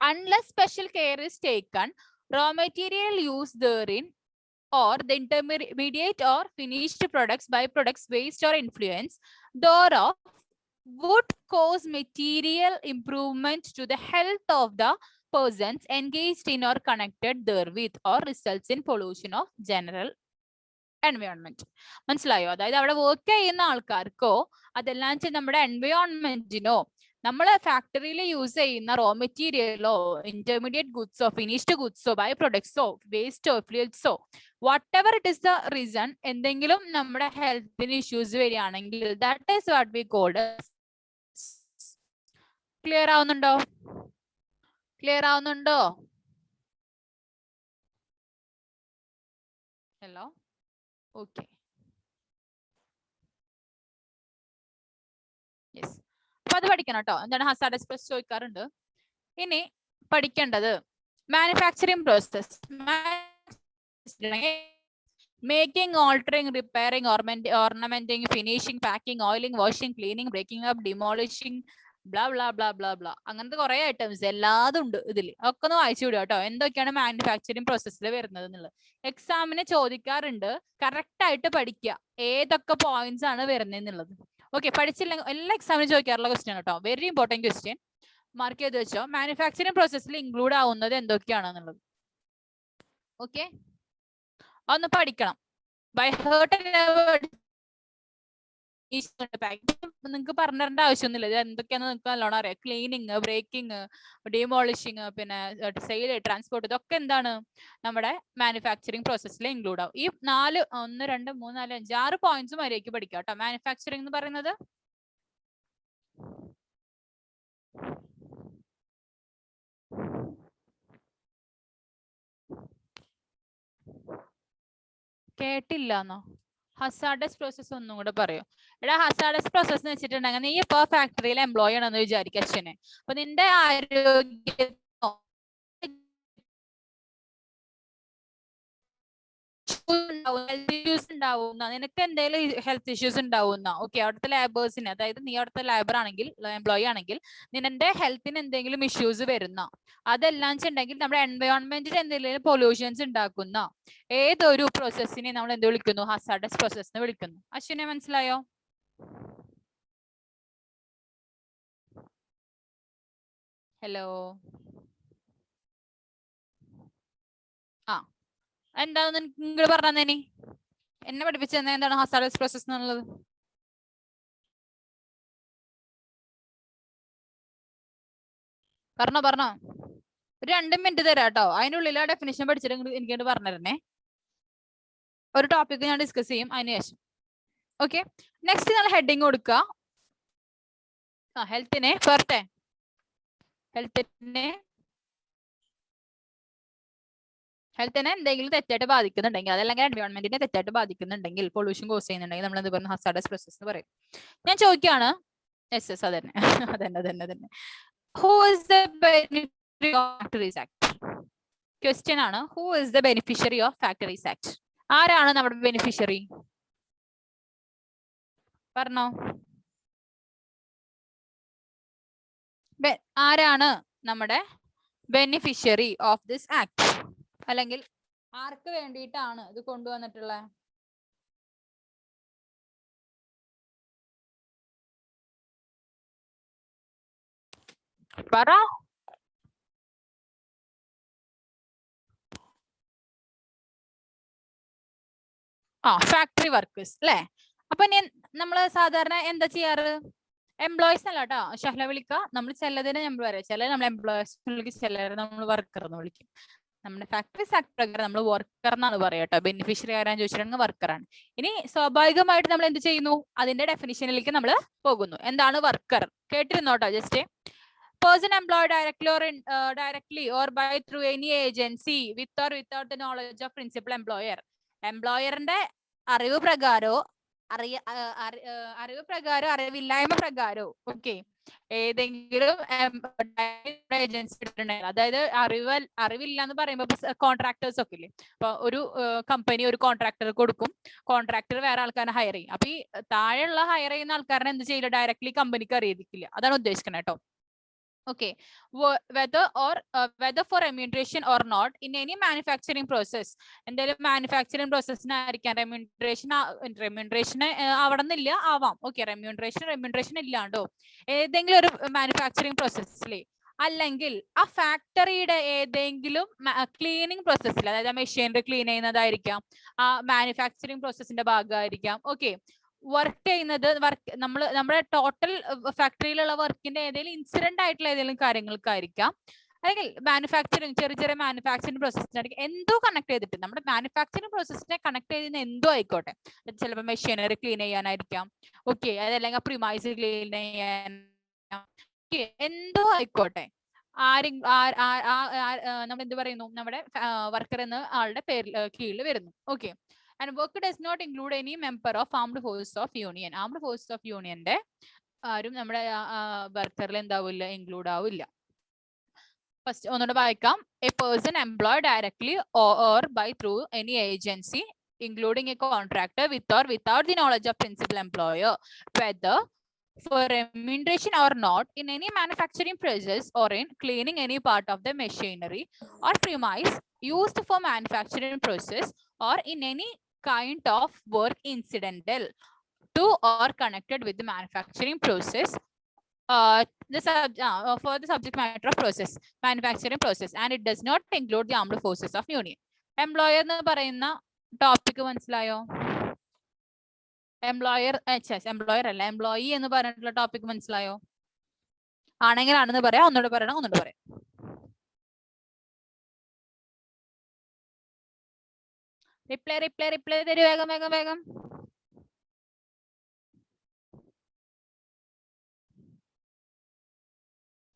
unless special care is taken, raw material used therein or the intermediate or finished products, byproducts, waste or influence thereof would cause material improvement to the health of the persons engaged in or connected therewith or results in pollution of general environment. മനസ്സിലായോ? അതായത് അവിടെ work ചെയ്യുന്ന ആൾക്കാർക്കോ അതെല്ലാം നമ്മുടെ എൻവയോൺമെന്റിനോ നമ്മൾ ഫാക്ടറിയിൽ use ചെയ്യുന്ന raw മെറ്റീരിയലോ ഇന്റർമീഡിയറ്റ് ഗുഡ്സോ ഫിനിഷ്ഡ് ഗുഡ്സോ ബൈ പ്രൊഡക്ട്സോ വേസ്റ്റോ ഫ്ലൂയിഡ്സോ whatever it is the reason, എന്തെങ്കിലും നമ്മുടെ ഹെൽത്തിന് ഇഷ്യൂസ് വരികയാണെങ്കിൽ that is what we called. Clear ആവുന്നുണ്ടോ? ക്ലിയർ ആവുന്നുണ്ടോ? Hello, okay, yes. അപ്പൊ അത് പഠിക്കണം കേട്ടോ. എന്താണ് ഹസാർഡസ് പ്രോസസ് ചോദിക്കാറുണ്ട്. ഇനി പഠിക്കേണ്ടത് manufacturing process. Making, altering, repairing, ornamenting, finishing, packing, oiling, washing, cleaning, breaking up, demolishing, blah blah blah blah blah, അങ്ങനത്തെ കുറെ ഐറ്റംസ് എല്ലാതും ഉണ്ട് ഇതിൽ. ഒക്കെ ഒന്ന് വായിച്ചു വിടുക കേട്ടോ, എന്തൊക്കെയാണ് മാനുഫാക്ചറിങ് പ്രോസസ്സിൽ വരുന്നത് എന്നുള്ളത്. എക്സാമിന് ചോദിക്കാറുണ്ട്, കറക്റ്റ് ആയിട്ട് പഠിക്കുക ഏതൊക്കെ പോയിന്റ്സ് ആണ് വരുന്നത് എന്നുള്ളത്. ഓക്കെ, പഠിച്ചില്ലെങ്കിൽ എല്ലാ എക്സാമിനും ചോദിക്കാറുള്ള ക്വസ്റ്റ്യൻ കേട്ടോ, വെരി ഇമ്പോർട്ടന്റ് ക്വസ്റ്റ്യൻ. മാർക്ക് ചെയ്ത് വെച്ചോ. മാനുഫാക്ചറിങ് പ്രോസസ്സിൽ ഇൻക്ലൂഡ് ആവുന്നത് എന്തൊക്കെയാണെന്നുള്ളത്. ഓക്കെ, ഒന്ന് പഠിക്കണം. ബൈ ഹേർട്ട് നിങ്ങൾക്ക് പറഞ്ഞു തരേണ്ട ആവശ്യമൊന്നുമില്ല, ഇത് എന്തൊക്കെയാണെന്ന് നിങ്ങൾക്ക് നല്ലോണം അറിയാം. ക്ലീനിങ്, ബ്രേക്കിംഗ്, ഡിമോളിഷിങ്, പിന്നെ സെയിൽ, ട്രാൻസ്പോർട്ട്, ഇതൊക്കെ എന്താണ് നമ്മുടെ മാനുഫാക്ചറിങ് പ്രോസസ്സിൽ ഇൻക്ലൂഡ് ആവും. ഈ 1 2 3 4 5 6 പോയിന്റ്സ് വരെയൊക്കെ പഠിക്കാം കേട്ടോ. മാനുഫാക്ചറിങ് എന്ന് പറയുന്നത് കേട്ടില്ലാന്നോ? ഹസാർഡസ് പ്രോസസ് ഒന്നും കൂടെ പറയോ? എടാ, ഹസാർഡസ് പ്രോസസ് എന്ന് വെച്ചിട്ടുണ്ടെങ്കിൽ നീ ഇപ്പൊ ഫാക്ടറിയിൽ എംപ്ലോയി ആണെന്ന് വിചാരിക്കുക അച്ഛനെ. അപ്പൊ നിന്റെ ആരോഗ്യ ഹെൽത്ത് ഇഷ്യൂസ് ഉണ്ടാവുന്ന, നിനക്ക് എന്തെങ്കിലും ഹെൽത്ത് ഇഷ്യൂസ് ഉണ്ടാവുന്ന, ഓക്കെ, അവിടുത്തെ ലേബേഴ്സിന്, അതായത് നീ അവിടുത്തെ ലേബർ ആണെങ്കിൽ, എംപ്ലോയി ആണെങ്കിൽ നിന്റെ ഹെൽത്തിന് എന്തെങ്കിലും ഇഷ്യൂസ് വരുന്ന, അതെല്ലാം വെച്ചിട്ടുണ്ടെങ്കിൽ നമ്മുടെ എൻവയോൺമെന്റിൽ എന്തെങ്കിലും പൊല്യൂഷൻസ് ഉണ്ടാക്കുന്ന ഏതൊരു പ്രോസസ്സിനെ നമ്മൾ എന്ത് വിളിക്കുന്നു? ഹസാർഡസ് പ്രോസസ് എന്ന് വിളിക്കുന്നു. അശ്വിനെ മനസ്സിലായോ? ഹലോ, ആ, എന്താന്ന് നിങ്ങൾ പറഞ്ഞേ, എന്നെ പഠിപ്പിച്ചെന്നെ എന്താണ് ഹസാർഡസ് പ്രോസസ് എന്നുള്ളത്? പറഞ്ഞോ. ഒരു 2 മിനിറ്റ് തരാം കേട്ടോ, അതിനുള്ളിൽ ആ ഡെഫിനിഷൻ പഠിച്ചിട്ട് എനിക്ക് പറഞ്ഞു തരണേ. ഒരു ടോപ്പിക് ഞാൻ ഡിസ്കസ് ചെയ്യും അതിന് ശേഷം. ഓക്കെ, നെക്സ്റ്റ് നമ്മൾ ഹെഡിങ് കൊടുക്കുക. ഹെൽത്തിനെ ഫർട്ടെ, ഹെൽത്തിനെ എന്തെങ്കിലും തെറ്റായിട്ട് ബാധിക്കുന്നുണ്ടെങ്കിൽ, അതല്ലെങ്കിൽ എൻവയോൺമെന്റിനെ തെറ്റായിട്ട് ബാധിക്കുന്നുണ്ടെങ്കിൽ, പൊല്യൂഷൻ കോസ് ചെയ്യുന്നുണ്ടെങ്കിൽ നമ്മൾ എന്ത് പറയുന്നത്? ഹസാർഡസ് പ്രോസസ് എന്ന് പറയും. ഞാൻ ചോദിക്കുകയാണ്, യെസ് അതന്നെ അതന്നെ. Who is the beneficiary of factories act? Question ആണ്, who is the beneficiary of factories act? ആരാണ് നമ്മുടെ ബെനിഫിഷ്യറി? പറഞ്ഞോ, ആരാണ് നമ്മുടെ ബെനിഫിഷ്യറി ഓഫ് ദിസ് ആക്ട്? അല്ലെങ്കിൽ ആർക്ക് വേണ്ടിയിട്ടാണ് ഇത് കൊണ്ടുവന്നിട്ടുള്ളത്? പറ. ഫാക്ടറി വർക്കേഴ്സ് അല്ലേ? അപ്പൊ നമ്മള് സാധാരണ എന്താ ചെയ്യാറ്? എംപ്ലോയീസ് അല്ല കേട്ടോ ഷഹ്ല വിളിക്ക, നമ്മൾ ചിലതിനെ നമ്മൾ പറയാം, ചില നമ്മൾ എംപ്ലോയീസ് വിളിക്കും, ചിലരെ നമ്മൾ വർക്കർ എന്ന് വിളിക്കും. നമ്മുടെ ഫാക്ടറി സെക്ടർ പ്രകാരം നമ്മൾ വർക്കർ എന്നാണ് പറയാ കേട്ടോ. ബെനിഫിഷ്യറി ആരാന്ന് ചോദിച്ചിട്ടുണ്ടെങ്കിൽ വർക്കറാണ്. ഇനി സ്വാഭാവികമായിട്ട് നമ്മൾ എന്ത് ചെയ്യുന്നു? അതിന്റെ ഡെഫിനിഷനിലേക്ക് നമ്മൾ പോകുന്നു. എന്താണ് വർക്കർ? കേട്ടിരുന്നോട്ടോ just. Person employed directly or by through any agency with or without the knowledge of principal employer. എംപ്ലോയറിന്റെ അറിവ് പ്രകാരോ അറിവില്ലായ്മ പ്രകാരോ ഓക്കെ ഏതെങ്കിലും ഏജൻസി ഇട്ടിട്ടുണ്ടെങ്കിൽ, അതായത് അറിവില്ല എന്ന് പറയുമ്പോൾ കോൺട്രാക്ടേഴ്സ് ഒക്കെ ഇല്ലേ, അപ്പൊ ഒരു കമ്പനി ഒരു കോൺട്രാക്ടർ കൊടുക്കും, കോൺട്രാക്ടർ വേറെ ആൾക്കാരെ ഹയർ ചെയ്യും. അപ്പൊ ഈ താഴെയുള്ള ഹയർ ചെയ്യുന്ന ആൾക്കാരെ എന്ത് ചെയ്യില്ല? ഡയറക്ട്ലി കമ്പനിക്ക് അറിയിക്കില്ല. അതാണ് ഉദ്ദേശിക്കുന്നത് കേട്ടോ. Okay, whether for remuneration or not in any manufacturing process. എന്തായാലും മാനുഫാക്ചറിങ് പ്രോസസ്സിനായിരിക്കാം റെമ്യൂണറേഷൻ അവിടെ നിന്നില്ല ആവാം. ഓക്കെ, റെമ്യൂണറേഷൻ ഇല്ലാണ്ടോ ഏതെങ്കിലും ഒരു മാനുഫാക്ചറിങ് പ്രോസസ്സിലെ അല്ലെങ്കിൽ ആ ഫാക്ടറിയുടെ ഏതെങ്കിലും ക്ലീനിങ് പ്രോസസ്സിൽ, അതായത് മെഷീനറി ക്ലീൻ ചെയ്യുന്നതായിരിക്കാം, ആ മാനുഫാക്ചറിങ് പ്രോസസ്സിന്റെ ഭാഗമായിരിക്കാം. ഓക്കെ, വർക്ക് ചെയ്യുന്നത് നമ്മുടെ ടോട്ടൽ ഫാക്ടറിയിലുള്ള വർക്കിന്റെ ഏതെങ്കിലും ഇൻസിഡന്റ് ആയിട്ടുള്ള ഏതെങ്കിലും കാര്യങ്ങൾക്കായിരിക്കാം, അല്ലെങ്കിൽ മാനുഫാക്ചറിങ് ചെറിയ ചെറിയ മാനുഫാക്ചറിങ് പ്രോസസ്സിനായിരിക്കും. എന്തോ കണക്ട് ചെയ്തിട്ട് നമ്മുടെ മാനുഫാക്ചറിങ് പ്രോസസ്സിനെ കണക്ട് ചെയ്യുന്ന എന്തോ ആയിക്കോട്ടെ, ചിലപ്പോൾ മെഷീനറി ക്ലീൻ ചെയ്യാനായിരിക്കാം. ഓക്കെ, അതല്ലെങ്കിൽ പ്രിമൈസ് ക്ലീൻ ചെയ്യാൻ, എന്തോ ആയിക്കോട്ടെ, നമ്മൾ എന്ത് പറയുന്നു, നമ്മുടെ വർക്കർ എന്ന ആളുടെ പേരിൽ കീഴിൽ വരുന്നു. Okay, and work does not include any member of armed forces of union. armed forces of unionന്റെ ആരും നമ്മുടെ വർക്കറിൽ എന്താവില്ല, ഇൻക്ലൂഡ് ആവില്ല. ഫസ്റ്റ് ഒന്നുകൂടെ വായിക്കാം. A person employed directly or by through any agency including a contractor with or without the knowledge of principal employer, whether for remuneration or not, in any manufacturing process or in cleaning any part of the machinery or premise used for manufacturing process, or in any kind of work incidental to or connected with the manufacturing process, for the subject matter of process, manufacturing process, and it does not include the armed forces of union. Employer എന്ന് പറയുന്ന topic മനസ്സിലായോ? Employer അല്ല, employee എന്ന് പറഞ്ഞിട്ടുള്ള topic മനസ്സിലായോ? ആണെങ്കിൽ ആണെന്ന് പറയാം, ഒന്നുകൂടെ പറയണം, ഒന്നുകൂടെ പറയാം. റിപ്ലൈ തരൂ, വേഗം വേഗം വേഗം.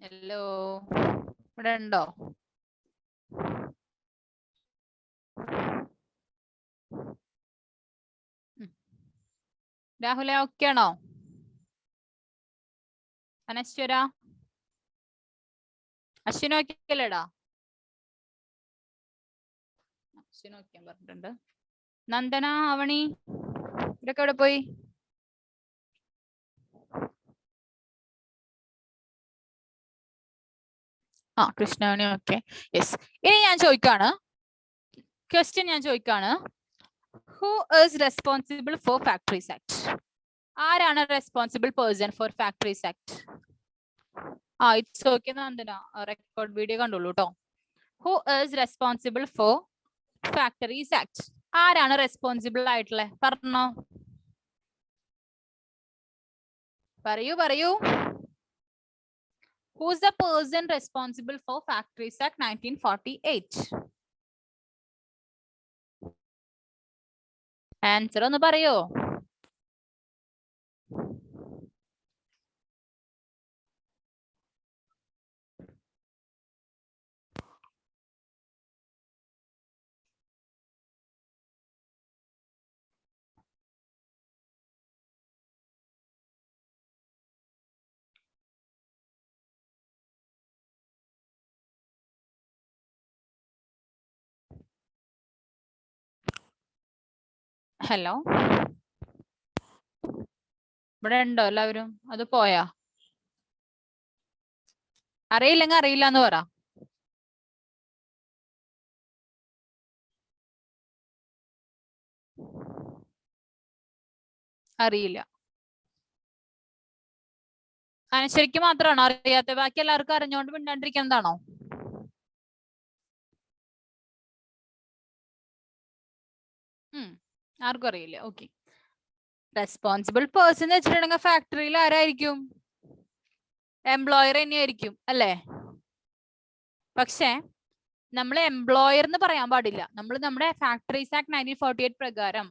ഹലോ, ഇവിടെ ഉണ്ടോ? രാഹുല ഓക്കെ ആണോ? അനശ്വര, അശ്വിൻ ഓക്കെ അല്ലേടാ? അശ്വിൻ ഓക്കെ പറഞ്ഞിട്ടുണ്ട്. നന്ദന, അവണി, ഇവരൊക്കെ എവിടെ പോയി? കൃഷ്ണവണി ഓക്കെ, യെസ്. ഇനി ഞാൻ ചോദിക്കാണ്, ക്വസ്റ്റ്യൻ ഞാൻ ചോദിക്കാണ്, who is responsible for Factories Act? ആരാണ് responsible person for factories act? It's okay Nandana, record video കണ്ടോളൂ കേട്ടോ. who is responsible for Factories Act? ആരാണ് റെസ്പോൺസിബിൾ ആയിട്ടുള്ളത്? പറഞ്ഞോ, പറയൂ. Who's the person responsible for Factories Act 1948? Answer ഒന്ന് പറയോ? ഹലോ, ഇവിടെ ഉണ്ടോ എല്ലാവരും? അത് പോയാ? അറിയില്ലെങ്കിൽ അറിയില്ല എന്ന് പറ. അറിയില്ല. ശരിക്ക് മാത്രമാണോ അറിയാത്ത? ബാക്കി എല്ലാവർക്കും അറിഞ്ഞുകൊണ്ട് മിണ്ടാണ്ടിരിക്കുന്നതാണോ? ആർക്കും അറിയില്ല. ഓക്കെ, റെസ്പോൺസിബിൾ പേഴ്സൺ എന്ന് വെച്ചിട്ടുണ്ടെങ്കിൽ ഫാക്ടറിയിൽ ആരായിരിക്കും? എംപ്ലോയർ തന്നെയായിരിക്കും അല്ലേ? പക്ഷെ നമ്മൾ എംപ്ലോയർ എന്ന് പറയാൻ പാടില്ല. നമ്മൾ നമ്മുടെ ഫാക്ടറീസ് ആക്ട് 1948 പ്രകാരം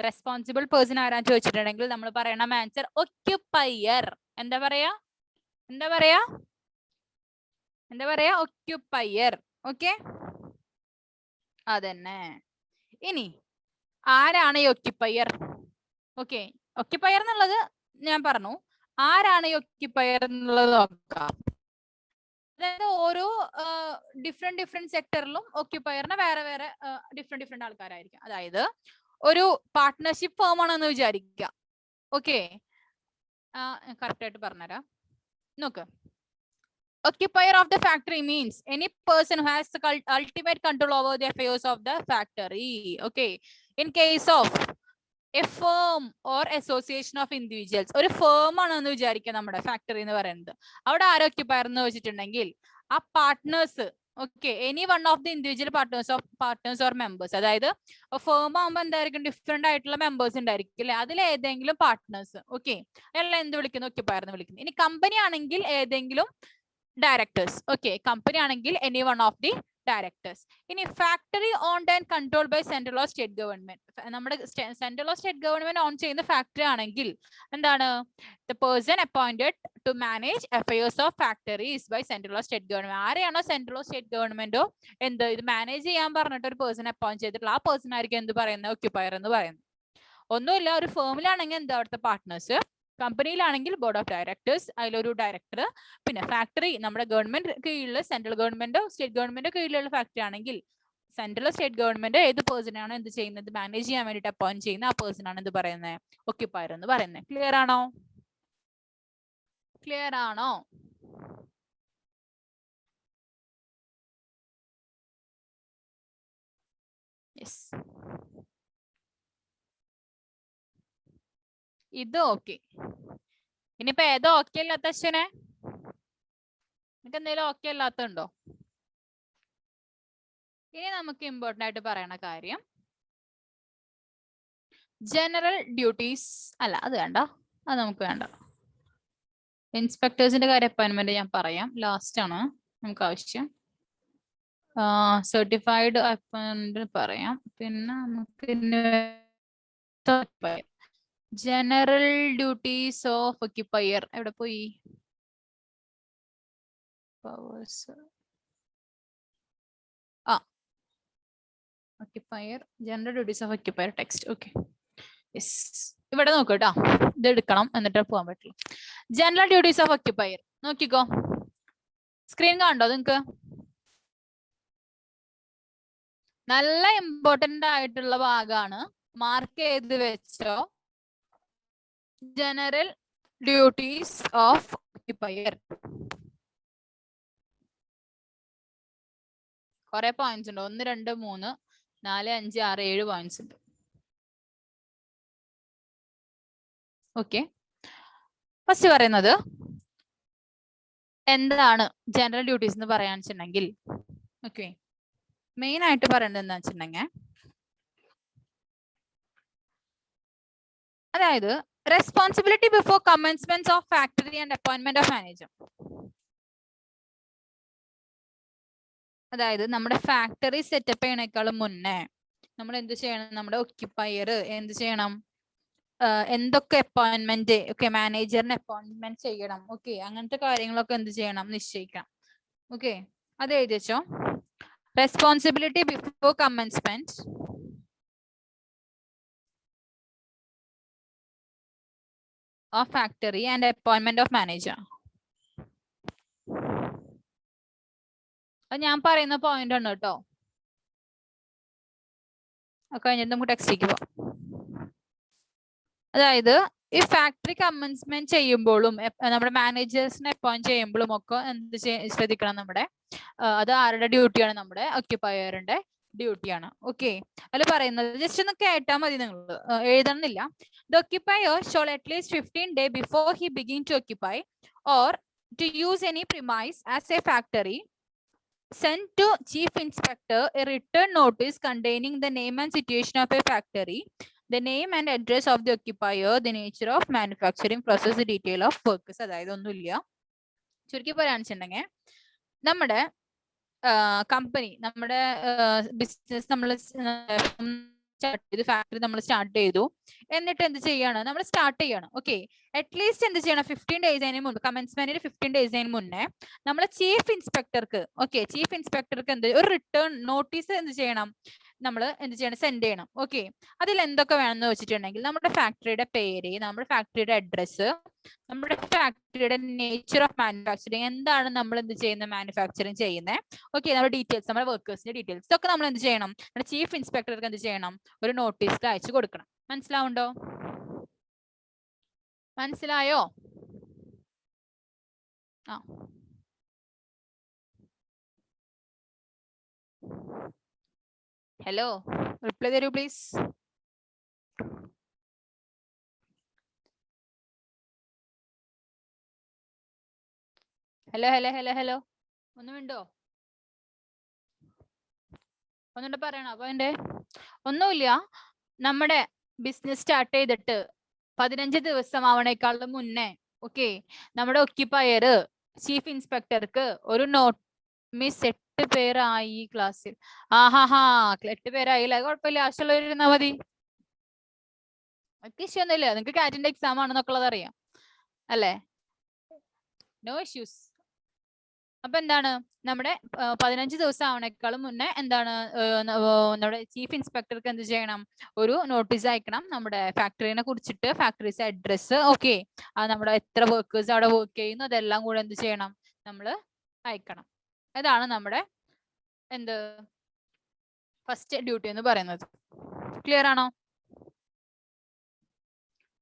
റെസ്പോൺസിബിൾ പേഴ്സൺ ആരാന്ന് ചോദിച്ചിട്ടുണ്ടെങ്കിൽ നമ്മൾ പറയണം ആൻസർ ഒക്യുപ്പയർ. എന്താ പറയാ? ഒക്യുപ്പയർ. ഓക്കെ, അതന്നെ. ഇനി ആരാണ് ഈ ഒക്യുപ്പയർ? ഓക്കെ, ഒക്യുപ്പയർ എന്നുള്ളത് ഞാൻ പറഞ്ഞു. ആരാണ് ഈ ഒക്യുപ്പയർ എന്നുള്ളത് നോക്കാം. അതായത് ഓരോ ഡിഫറെന്റ് സെക്ടറിലും ഒക്യുപ്പയറിന് വേറെ ഡിഫറെന്റ് ആൾക്കാരായിരിക്കും. അതായത് ഒരു പാർട്ട്ണർഷിപ്പ് ഫേം ആണെന്ന് വിചാരിക്കുക. ഓക്കെ, കറക്റ്റ് ആയിട്ട് പറഞ്ഞുതരാം, നോക്ക്. Occupier of the factory means any person who has the ultimate control over the affairs of the factory. Okay, in case of A firm or association of individuals. ഒരു firm ആണെന്ന് വിചാരിക്കുക നമ്മുടെ factory എന്ന് പറയുന്നത്. അവിടെ ആരോ ഒക്യുപ്പയർ എന്ന് വെച്ചിട്ടുണ്ടെങ്കിൽ ആ partners, okay, any one of the individual partners or members. അതായത് ഫേം ആകുമ്പോൾ എന്തായിരിക്കും, ഡിഫറെന്റ് ആയിട്ടുള്ള മെമ്പേഴ്സ് ഉണ്ടായിരിക്കും അല്ലെ, അതിൽ ഏതെങ്കിലും പാർട്ട്നേഴ്സ്, ഓക്കെ, അയാളെ എന്ത് വിളിക്കുന്നു, ഒക്യുപ്പയർ എന്ന് വിളിക്കുന്നു. ഇനി കമ്പനി ആണെങ്കിൽ ഏതെങ്കിലും ഡയറക്ടേഴ്സ്, ഓക്കെ, കമ്പനി ആണെങ്കിൽ any one of the directors. ഇനി factory owned and control by central or state government. നമ്മുടെ central or state government own ചെയ്യുന്ന ഫാക്ടറി ആണെങ്കിൽ എന്താണ്, the person appointed to manage affairs of factories by central or state government. ആരെയാണോ central or state ഗവൺമെന്റോ എന്ത് ഇത് manage ചെയ്യാൻ പറഞ്ഞിട്ട് ഒരു പേഴ്സൺ അപ്പോയിന്റ് ചെയ്തിട്ടുള്ള ആ പേഴ്സൺ ആയിരിക്കും എന്ത് പറയുന്നത്, ഒക്യുപ്പയർ എന്ന് പറയുന്നത്. ഒന്നുമില്ല, ഒരു ഫേമിലാണെങ്കിൽ എന്താ അവിടുത്തെ പാർട്ട്നേഴ്സ്, കമ്പനിയിലാണെങ്കിൽ ബോർഡ് ഓഫ് ഡയറക്ടേഴ്സ്, അതിലൊരു ഡയറക്ടർ, പിന്നെ ഫാക്ടറി നമ്മുടെ ഗവൺമെന്റ് കീഴിലുള്ള സെൻട്രൽ ഗവൺമെന്റോ സ്റ്റേറ്റ് ഗവൺമെന്റോ കീഴിലുള്ള ഫാക്ടറി ആണെങ്കിൽ സെൻട്രൽ സ്റ്റേറ്റ് ഗവൺമെന്റ് ഏത് പേഴ്സൺ ആണോ എന്ത് ചെയ്യുന്നത്, മാനേജ് ചെയ്യാൻ വേണ്ടിയിട്ട് അപ്പോയിന്റ് ചെയ്യുന്ന ആ പേഴ്സൺ ആണ് എന്ത് പറയുന്നത്, ഒക്യുപ്പയർ എന്ന് പറയുന്നത്. ക്ലിയർ ആണോ? ക്ലിയർ ആണോ? യെസ്, ഇത് ഓക്കെ. ഇനിയിപ്പോ ഏതോ ഓക്കെ അല്ലാത്ത അശ്വനെ, നിങ്ങൾക്ക് എന്തെങ്കിലും ഓക്കെ അല്ലാത്തുണ്ടോ? ഇനി നമുക്ക് ഇമ്പോർട്ടന്റ് ആയിട്ട് പറയണ കാര്യം ജനറൽ ഡ്യൂട്ടീസ് അല്ല, അത് വേണ്ട, അത് നമുക്ക് വേണ്ട. ഇൻസ്പെക്ടേഴ്സിന്റെ കാര്യം അപ്പോയിന്റ്മെന്റ് ഞാൻ പറയാം, ലാസ്റ്റ് ആണ് നമുക്ക് ആവശ്യം. സർട്ടിഫൈഡ് അപ്പോയിന്റ്മെന്റ് പറയാം. പിന്നെ നമുക്ക് ജനറൽ ഡ്യൂട്ടീസ് ഓഫ് ഒക്യുപ്പയർ എവിടെ പോയി? Powers, occupier, general duties of occupier text. Okay, yes, ഇവിടെ നോക്കൂ കേട്ടോ, ഇത് എടുക്കണം എന്നിട്ട് പോകാൻ പറ്റുള്ളൂ. ജനറൽ ഡ്യൂട്ടീസ് ഓഫ് ഒക്യുപ്പയർ നോക്കിക്കോ, സ്ക്രീൻ കണ്ടോ നിങ്ങക്ക്? നല്ല ഇമ്പോർട്ടന്റ് ആയിട്ടുള്ള ഭാഗമാണ്, മാർക്ക് ചെയ്ത് വെച്ചോ. General duties of occupier. കുറെ പോയിന്റ്സ് ഉണ്ട്, 1 2 3 4 5 6 7 പോയിന്റ്സ് ഉണ്ട്. ഓക്കെ, ഫസ്റ്റ് പറയുന്നത് എന്താണ് ജനറൽ ഡ്യൂട്ടീസ് എന്ന് പറയാൻ വെച്ചിട്ടുണ്ടെങ്കിൽ, ഓക്കെ, മെയിൻ ആയിട്ട് പറയേണ്ടത് എന്താ വെച്ചിട്ടുണ്ടെങ്കിൽ, അതായത് responsibility before commencement of factory and appointment of manager. അതായത് നമ്മുടെ ഫാക്ടറി സെറ്റപ്പ് ചെയ്യണേക്കാളും മുന്നേ നമ്മൾ എന്ത് ചെയ്യണം, നമ്മുടെ ഒക്യുപ്പയർ എന്ത് ചെയ്യണം, എന്തൊക്കെ അപ്പോയിന്റ്മെന്റ്, ഓക്കെ, മാനേജറിന് അപ്പോയിന്റ്മെന്റ് ചെയ്യണം, ഓക്കെ, അങ്ങനത്തെ കാര്യങ്ങളൊക്കെ എന്ത് ചെയ്യണം, നിശ്ചയിക്കണം. ഓക്കെ, അത് എഴുതി വെച്ചോ. Responsibility before commencement of factory and appointment of manager. അത് ഞാൻ പറയുന്ന പോയിന്റ് ആണ് കേട്ടോ. കഴിഞ്ഞിട്ട് നമുക്ക് ടെക്സ്റ്റിലേക്ക് പോവാം. അതായത് ഈ ഫാക്ടറി കമൻസ്മെന്റ് ചെയ്യുമ്പോഴും നമ്മുടെ മാനേജേഴ്സിനെ അപ്പോയിന്റ് ചെയ്യുമ്പോഴും ഒക്കെ എന്ത് ശ്രദ്ധിക്കണം, നമ്മുടെ അത് ആരുടെ ഡ്യൂട്ടിയാണ്, നമ്മുടെ ഒക്യുപ്പയറിന്റെ ഡ്യൂട്ടിയാണ്. ഓക്കെ, അതിൽ പറയുന്നത് ജസ്റ്റ് ഒന്ന് കേട്ടാൽ മതി, നിങ്ങൾ എഴുതണമെന്നില്ല. The occupier shall at least 15 days before he begin to occupy or to use any premise as a factory send to chief inspector a written notice containing the name and situation of a factory, the name and address of the occupier, the nature of manufacturing process, the detail of workers. അതായത് ഒന്നുമില്ല, ചുരുക്കി പറയാണെന്നുണ്ടെങ്കിൽ നമ്മുടെ company, നമ്മുടെ business നമ്മൾ factory നമ്മൾ start ചെയ്തു, എന്നിട്ട് എന്ത് ചെയ്യാണ്, നമ്മൾ സ്റ്റാർട്ട് ചെയ്യണം. ഓക്കെ, അറ്റ്ലീസ്റ്റ് എന്ത് ചെയ്യണം, 15 days മുമ്പ്, കമൻസ്മെന്റിന് 15 days മുന്നേ നമ്മൾ ചീഫ് ഇൻസ്പെക്ടർക്ക്, ഓക്കെ, ചീഫ് ഇൻസ്പെക്ടർക്ക് എന്ത് ഒരു റിട്ടേൺ നോട്ടീസ് എന്ത് ചെയ്യണം, നമ്മൾ എന്ത് ചെയ്യണം, സെൻഡ് ചെയ്യണം. ഓക്കെ, അതിൽ എന്തൊക്കെ വേണമെന്ന് വെച്ചിട്ടുണ്ടെങ്കിൽ നമ്മുടെ ഫാക്ടറിയുടെ പേര്, നമ്മുടെ ഫാക്ടറിയുടെ അഡ്രസ്സ്, നമ്മുടെ ഫാക്ടറിയുടെ നേച്ചർ ഓഫ് മാനുഫാക്ചറിങ്, എന്താണ് നമ്മൾ എന്ത് ചെയ്യുന്നത്, മാനുഫാക്ചറിങ് ചെയ്യുന്നത്, ഓക്കെ, നമ്മുടെ ഡീറ്റെയിൽസ്, നമ്മുടെ വർക്കേഴ്സിന്റെ ഡീറ്റെയിൽസ്, ഇതൊക്കെ നമ്മൾ എന്ത് ചെയ്യണം, നമ്മുടെ ചീഫ് ഇൻസ്പെക്ടർക്ക് എന്ത് ചെയ്യണം, ഒരു നോട്ടീസിൽ അയച്ചു കൊടുക്കണം. മനസ്സിലാവുണ്ടോ? മനസ്സിലായോ? ആ, ഹലോ, റിപ്ലൈ തരൂ please. Hello hello hello hello ഒന്നുമുണ്ടോ? ഒന്നുണ്ട് പറയണോ? അപ്പൊ എന്റെ ഒന്നുമില്ല. നമ്മുടെ ബിസിനസ് സ്റ്റാർട്ട് ചെയ്തിട്ട് 15 ദിവസം ആവണേക്കാളും മുന്നേ ഓക്കെ നമ്മുടെ ഒക്യുപ്പയർ ചീഫ് ഇൻസ്പെക്ടർക്ക് ഒരു നോട്ട് മിസ് 8 പേരായി ഈ ക്ലാസ്സിൽ. ആഹാഹാ 8 പേരായില്ല, കുഴപ്പമില്ല, ആവശ്യമുള്ളവരിരുന്നാ മതി. ഇഷ്യൂ ഒന്നുമില്ല, നിങ്ങൾക്ക് കാറ്റിന്റെ എക്സാം ആണെന്നൊക്കെ അറിയാം അല്ലേ? No issues. അപ്പൊ എന്താണ് നമ്മുടെ 15 ദിവസം ആവണേക്കാളും മുന്നേ എന്താണ് നമ്മുടെ ചീഫ് ഇൻസ്പെക്ടർക്ക് എന്ത് ചെയ്യണം? ഒരു നോട്ടീസ് അയക്കണം നമ്മുടെ ഫാക്ടറിനെ കുറിച്ചിട്ട്, ഫാക്ടറീസ് അഡ്രസ്സ് ഓക്കെ, നമ്മുടെ എത്ര വർക്കേഴ്സ് അവിടെ വർക്ക് ചെയ്യുന്നു അതെല്ലാം കൂടെ എന്ത് ചെയ്യണം? നമ്മൾ അയക്കണം. ഇതാണ് നമ്മുടെ എന്ത് ഫസ്റ്റ് ഡ്യൂട്ടി എന്ന് പറയുന്നത്. ക്ലിയർ ആണോ?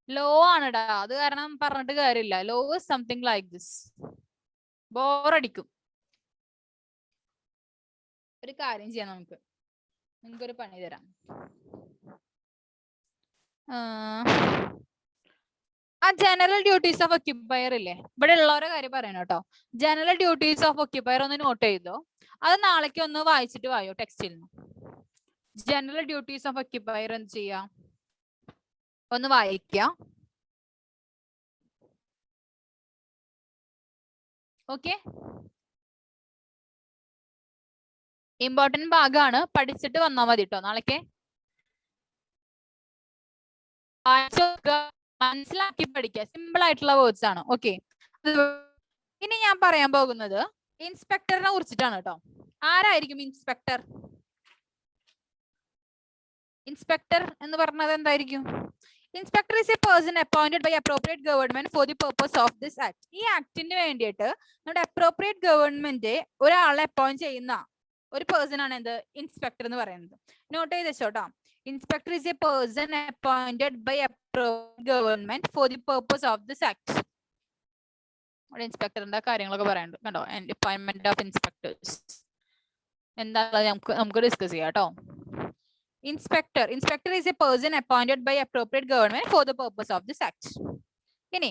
ലോ ആണെടാ, അത് കാരണം പറഞ്ഞിട്ട് കാര്യമില്ല. Law is something like this. ബോറടിക്കും. ഒരു കാര്യം ചെയ്യാം, നിങ്ങൾക്കൊരു പണി തരാം. ആ ജനറൽ ഡ്യൂട്ടീസ് ഓഫ് ഒക്യുപ്പയർ ഇല്ലേ, ഇവിടെ ഉള്ളവരെ കാര്യം പറയണം കേട്ടോ. ജനറൽ ഡ്യൂട്ടീസ് ഓഫ് ഒക്യുപ്പയർ ഒന്ന് നോട്ട് ചെയ്തോ. അത് നാളേക്ക് ഒന്ന് വായിച്ചിട്ട് വായോ ടെക്സ്റ്റിൽ നിന്ന്. ജനറൽ ഡ്യൂട്ടീസ് ഓഫ് ഒക്യുപ്പയർ എന്ത് ചെയ്യാ? ഒന്ന് വായിക്ക. ഓക്കെ, ഇമ്പോർട്ടന്റ് ഭാഗമാണ്, പഠിച്ചിട്ട് വന്നാ മതി കേട്ടോ നാളേക്ക്. മനസ്സിലാക്കി പഠിക്കുക, സിമ്പിൾ ആയിട്ടുള്ള വേർഡ്സ് ആണ്. ഓക്കെ, ഇനി ഞാൻ പറയാൻ പോകുന്നത് ഇൻസ്പെക്ടറിനെ കുറിച്ചിട്ടാണ് കേട്ടോ. ആരായിരിക്കും ഇൻസ്പെക്ടർ? ഇൻസ്പെക്ടർ എന്ന് പറഞ്ഞത് എന്തായിരിക്കും? Inspector is a person appointed by appropriate government for the purpose of this act. ഈ ആക്ടിന് വേണ്ടിയിട്ട് നമ്മുടെ അപ്രോപ്രിയേറ്റ് ഗവൺമെന്റ് ഒരാളെ അപ്പോയിന്റ് ചെയ്യുന്ന ഒരു പേഴ്സൺ ആണ് എന്ത്? ഇൻസ്പെക്ടർ എന്ന് പറയുന്നത്. നോട്ട് ചെയ്ത് വെച്ചോട്ടോ. Inspector is a person appointed by appropriate government for the purpose of this act. അവിടെ ഇൻസ്പെക്ടറിന്റെ കാര്യങ്ങളൊക്കെ പറയാനുണ്ട് കണ്ടോ. അപ്പോയിന്റ്മെന്റ് ഓഫ് ഇൻസ്പെക്ടേഴ്സ് എന്താണെന്ന് നമുക്ക് ഡിസ്കസ് ചെയ്യാം കേട്ടോ. Inspector is a person appointed by appropriate government for the purpose of this act. ഇനി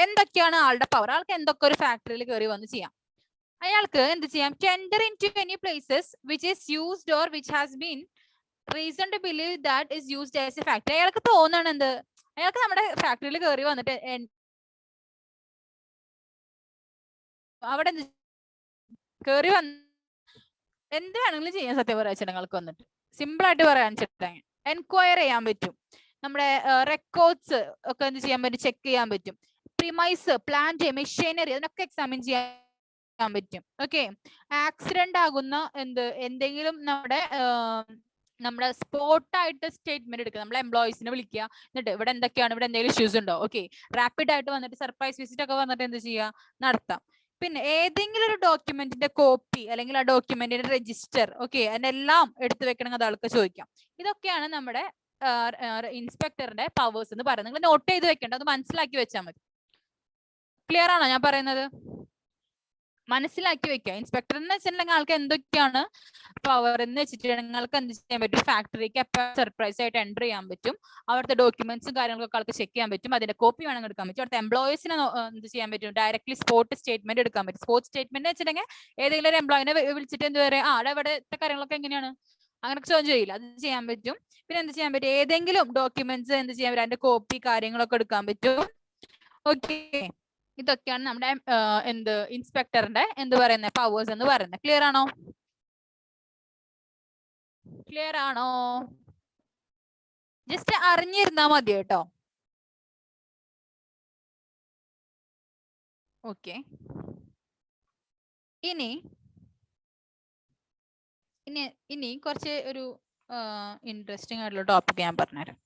എന്തൊക്കെയാണ് ആളുടെ പവർ? ആൾക്ക് എന്തൊക്കെ ഒരു ഫാക്ടറിയിൽ കയറി വന്ന് ചെയ്യാം? അയാൾക്ക് എന്ത് ചെയ്യാം? Enter in to any places which is used or which has been reason to believe that is used as a factory. അയാൾക്ക് തോന്നണം എന്ത്? അയാൾക്ക് നമ്മുടെ ഫാക്ടറിയിൽ കയറി വന്നിട്ട് അവിടെ കയറി വന്ന് എന്ത് വേണമെങ്കിലും ചെയ്യാൻ സത്യം പറയാ ജനങ്ങൾക്ക് വന്നിട്ട്. സിമ്പിൾ ആയിട്ട് പറയാൻ വെച്ചിട്ടുണ്ടെങ്കിൽ എൻക്വയർ ചെയ്യാൻ പറ്റും, നമ്മുടെ റെക്കോർഡ്സ് ഒക്കെ എന്ത് ചെയ്യാൻ പറ്റും? ചെക്ക് ചെയ്യാൻ പറ്റും. പ്രിമൈസ്, പ്ലാന്റ്, മെഷീനറി അതിനൊക്കെ എക്സാമിൻ ചെയ്യാൻ പറ്റും. ഓക്കെ, ആക്സിഡന്റ് ആകുന്ന എന്തെങ്കിലും നമ്മുടെ സ്പോട്ടായിട്ട് സ്റ്റേറ്റ്മെന്റ് എടുക്കുക. നമ്മളെ എംപ്ലോയീസിനെ വിളിക്കുക, എന്നിട്ട് ഇവിടെ എന്തൊക്കെയാണ്, ഇവിടെ എന്തെങ്കിലും ഇഷ്യൂസ് ഉണ്ടോ, ഓക്കെ റാപ്പിഡ് ആയിട്ട് വന്നിട്ട് സർപ്രൈസ് വിസിറ്റ് ഒക്കെ വന്നിട്ട് എന്ത് ചെയ്യുക? നടത്താം. പിന്നെ ഏതെങ്കിലും ഒരു ഡോക്യുമെന്റിന്റെ കോപ്പി അല്ലെങ്കിൽ ആ ഡോക്യുമെന്റിന്റെ രജിസ്റ്റർ ഓക്കെ അതിനെല്ലാം എടുത്തു വെക്കണമെങ്കിൽ അത് ആൾക്ക് ചോദിക്കാം. ഇതൊക്കെയാണ് നമ്മുടെ ഇൻസ്പെക്ടറിന്റെ പവേഴ്സ് എന്ന് പറയുന്നത്. നിങ്ങൾ നോട്ട് ചെയ്ത് വെക്കേണ്ട, അത് മനസ്സിലാക്കി വെച്ചാൽ മതി. ക്ലിയർ ആണോ ഞാൻ പറയുന്നത്? മനസ്സിലാക്കി വെക്കുക. ഇൻസ്പെക്ടർ എന്ന് വെച്ചിട്ടുണ്ടെങ്കിൽ ആൾക്ക് എന്തൊക്കെയാണ് പവർ എന്ന് വെച്ചിട്ടുണ്ടെങ്കിൽ നിങ്ങൾക്ക് എന്ത് ചെയ്യാൻ പറ്റും? ഫാക്ടറിക്ക് എപ്പോൾ സർപ്രൈസ് ആയിട്ട് എൻ്റർ ചെയ്യാൻ പറ്റും, അവിടുത്തെ ഡോക്യുമെന്റ്സും കാര്യങ്ങളൊക്കെ ആൾക്ക് ചെക്ക് ചെയ്യാൻ പറ്റും, അതിന്റെ കോപ്പി വേണമെങ്കിൽ എടുക്കാൻ പറ്റും, അവിടുത്തെ എംപ്ലോയീസിനെ എന്ത് ചെയ്യാൻ പറ്റും? ഡയറക്ട്ലി സ്പോട്ട് സ്റ്റേറ്റ്മെന്റ് എടുക്കാൻ പറ്റും. സ്പോട്ട് സ്റ്റേറ്റ്മെന്റ് വെച്ചിട്ടുണ്ടെങ്കിൽ ഏതെങ്കിലും ഒരു എംപ്ലോയിനെ വിളിച്ചിട്ട് എന്ത് പറയാം, അവിടെ ഇവിടുത്തെ കാര്യങ്ങളൊക്കെ എങ്ങനെയാണ് അങ്ങനെ ചോദ്യം ചെയ്യില്ല, അത് ചെയ്യാൻ പറ്റും. പിന്നെ എന്ത് ചെയ്യാൻ പറ്റും? ഏതെങ്കിലും ഡോക്യുമെന്റ്സ് എന്ത് ചെയ്യാൻ പറ്റും? അതിന്റെ കോപ്പി കാര്യങ്ങളൊക്കെ എടുക്കാൻ പറ്റും. ഓക്കെ, ഇതൊക്കെയാണ് നമ്മുടെ ഇൻസ്പെക്ടറിന്റെ എന്ത് പറയുന്നത് പവേഴ്സ് എന്ന് പറയുന്നത്. ക്ലിയർ ആണോ? ക്ലിയർ ആണോ? ജസ്റ്റ് അറിഞ്ഞിരുന്നാ മതി കേട്ടോ. ഓക്കെ, ഇനി കുറച്ച് ഒരു ഇൻട്രസ്റ്റിംഗ് ആയിട്ടുള്ള ടോപ്പിക് ഞാൻ പറഞ്ഞുതരാം.